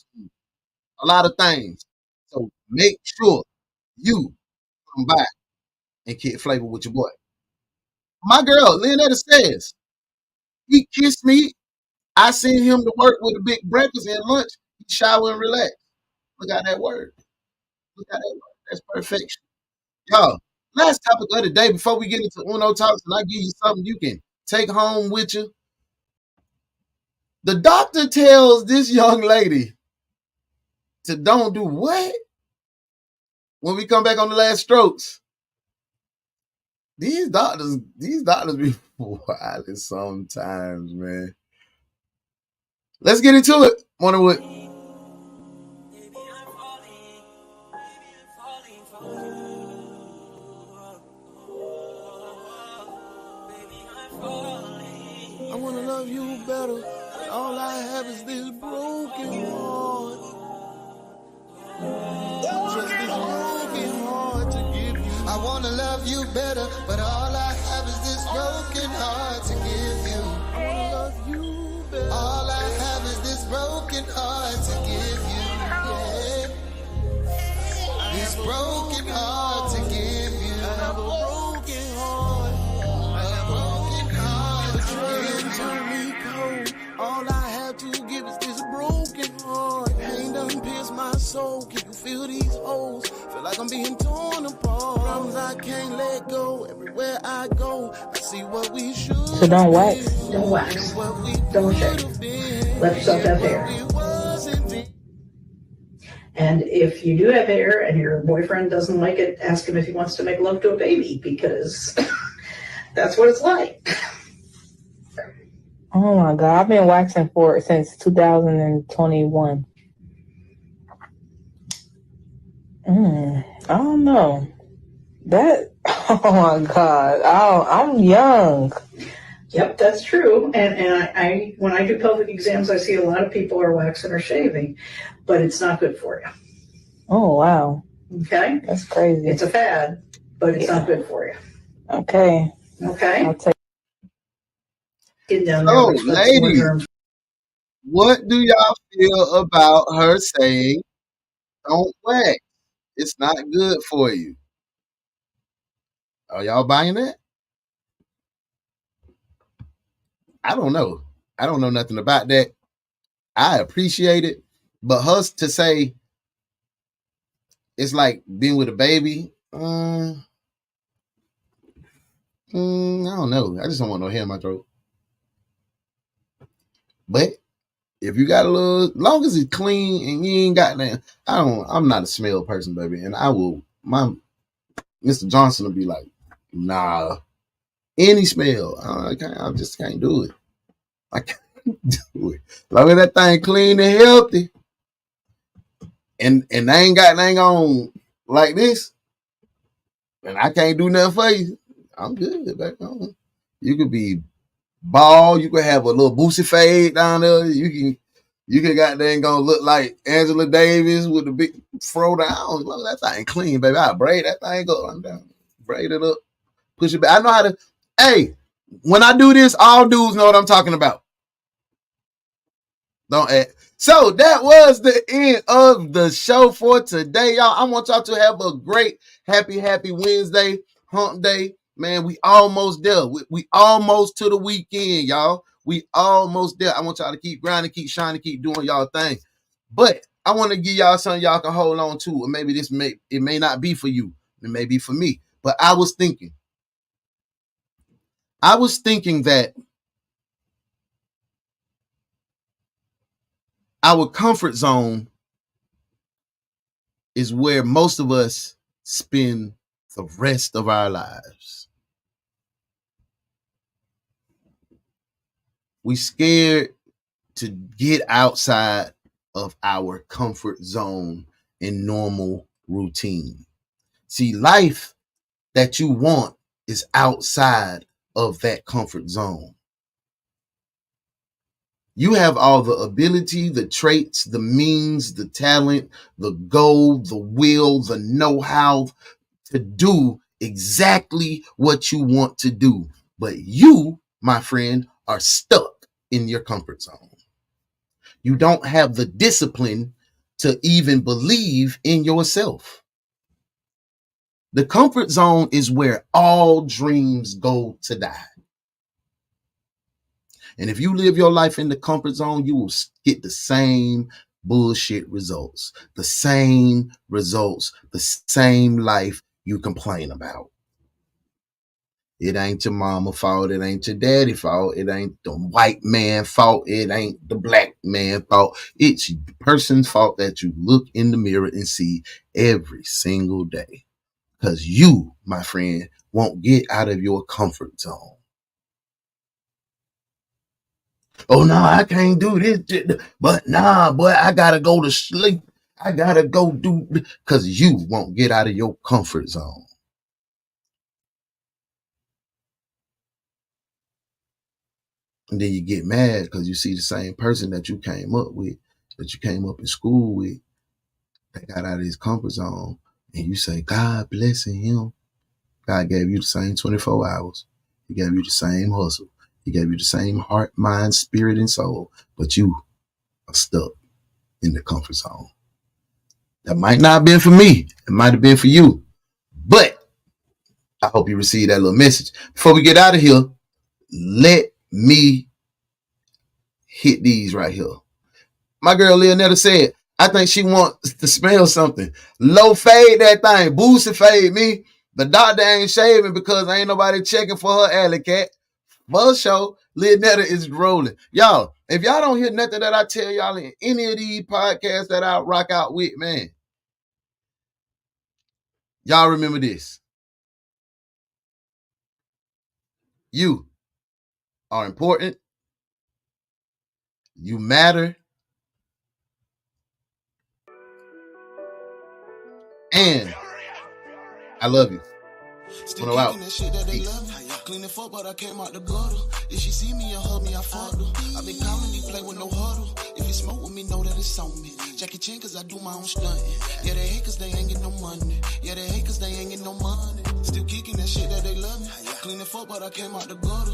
a lot of things. So make sure you come by and get flavor with your boy. My girl, Leonetta says, he kissed me. I sent him to work with a big breakfast and lunch. He shower and relax. Look at that word. Look at that word. That's perfection. Y'all, last topic of the day before we get into Uno Talks and I give you something you can take home with you. The doctor tells this young lady to don't do what? When we come back on the last strokes. These doctors be wild sometimes, man. Let's get into it. Wonder what. I wanna love you better, but all I have is this broken heart. Just this broken heart to give you. I wanna love you better, but all I have is this broken heart to give you. I wanna love you better. All I have is this broken heart to give you. Yeah. This broken heart to give you. I have a broken heart. I have a broken heart to give you. Turn me cold. All I have to give is this broken heart. Pain done pierced my soul. Can you feel these holes? Feel like I'm being torn apart. Problems I can't let go. Everywhere I go, I see what we should. So don't wax. Don't wax. Don't shave. Let yourself have hair. And if you do have hair and your boyfriend doesn't like it, ask him if he wants to make love to a baby, because that's what it's like. Oh my God, I've been waxing since 2021. I don't know. Oh my God, I'm young. Yep, that's true. And I when I do pelvic exams, I see a lot of people are waxing or shaving, but it's not good for you. Oh wow. Okay? That's crazy. It's a fad, but it's not good for you. Okay. Okay? I'll take down there, So, which lets more ladies, germs. what do y'all feel about her saying, don't wax? It's not good for you. Are y'all buying that? I don't know. I don't know nothing about that. I appreciate it. But her to say it's like being with a baby, I don't know. I just don't want no hair in my throat. But if you got a little, long as it's clean and you ain't got that, I'm not a smell person, baby. And Mr. Johnson will be like, nah, any smell. I just can't do it. I can't do it. As long as that thing clean and healthy and they ain't got nothing on like this, and I can't do nothing for you, I'm good, baby. You could be bald, you could have a little boosie fade down there, you can goddamn gonna look like Angela Davis with the big fro down. That thing clean, baby. I braid that thing up. I'm down. Braid it up. Push it back. I know how to. Hey, when I do this, all dudes know what I'm talking about. Don't act. So that was the end of the show for today, y'all. I want y'all to have a great, happy Wednesday, hump day. Man, we almost there. We almost to the weekend, y'all. We almost there. I want y'all to keep grinding, keep shining, keep doing y'all thing. But I want to give y'all something y'all can hold on to. Or maybe it may not be for you. It may be for me. But I was thinking that our comfort zone is where most of us spend the rest of our lives. We scared to get outside of our comfort zone and normal routine. See, life that you want is outside of that comfort zone. You have all the ability, the traits, the means, the talent, the goal, the will, the know-how to do exactly what you want to do. But you, my friend, are stuck in your comfort zone. You don't have the discipline to even believe in yourself. The comfort zone is where all dreams go to die. And if you live your life in the comfort zone, you will get the same bullshit results, the same life you complain about. It ain't your mama fault. It ain't your daddy fault. It ain't the white man fault. It ain't the black man fault. It's the person's fault that you look in the mirror and see every single day. Because you, my friend, won't get out of your comfort zone. Oh, no, I can't do this. But nah, boy, I got to go to sleep. I got to go do, because you won't get out of your comfort zone. And then you get mad because you see the same person that you came up with, that you came up in school with, that got out of his comfort zone. And you say, God blessing him. God gave you the same 24 hours. He gave you the same hustle. He gave you the same heart, mind, spirit, and soul. But you are stuck in the comfort zone. That might not have been for me. It might have been for you. But I hope you receive that little message. Before we get out of here, let me hit these right here. My girl Leonetta said, I think she wants to smell something. Low fade that thing. Boosie fade me. The doctor ain't shaving because ain't nobody checking for her alley cat. For sure, Leonetta is rolling. Y'all, if y'all don't hear nothing that I tell y'all in any of these podcasts that I rock out with, man, y'all remember this. You are important. You matter. And I love you. Still kicking that shit that they love me. Clean the fuck, but I came out the gutter. If she see me and hug me, I fucked her. I been calling me, play with no huddle. If you smoke with me, know that it's on me. Jackie Chan, cause I do my own stunting. Yeah, they hate cause they ain't get no money. Yeah, they hate cause they ain't get no money. Still kicking that shit that they love me. Clean the fuck, but I came out the gutter.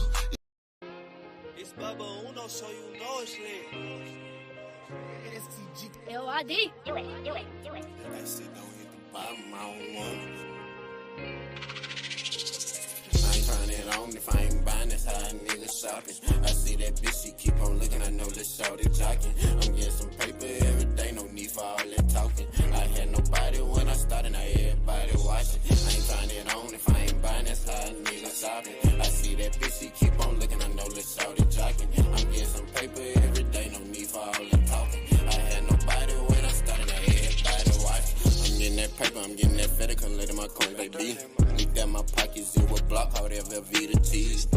It's FlashMobUno, so you know it's lit. LID. Do it. That shit don't hit the bottom, I don't want it. I ain't trying it on if I ain't buying, that's how a nigga shopping. I see that bitch, she keep on looking, I know this shorty jocking. I'm getting some paper every day, no need for all that talking. I had nobody when I started, now everybody watching. I ain't trying it on if I ain't buying, that's how a nigga shopping. I see that bitch, she keep on looking, I know this shorty jocking. I'm getting some paper every day, no need for all that talking. I had nobody when I started, now everybody watching. I'm getting that paper, I'm getting that feta, come let my coin, baby. Leaked out my pockets, it was block, however, Vita cheese.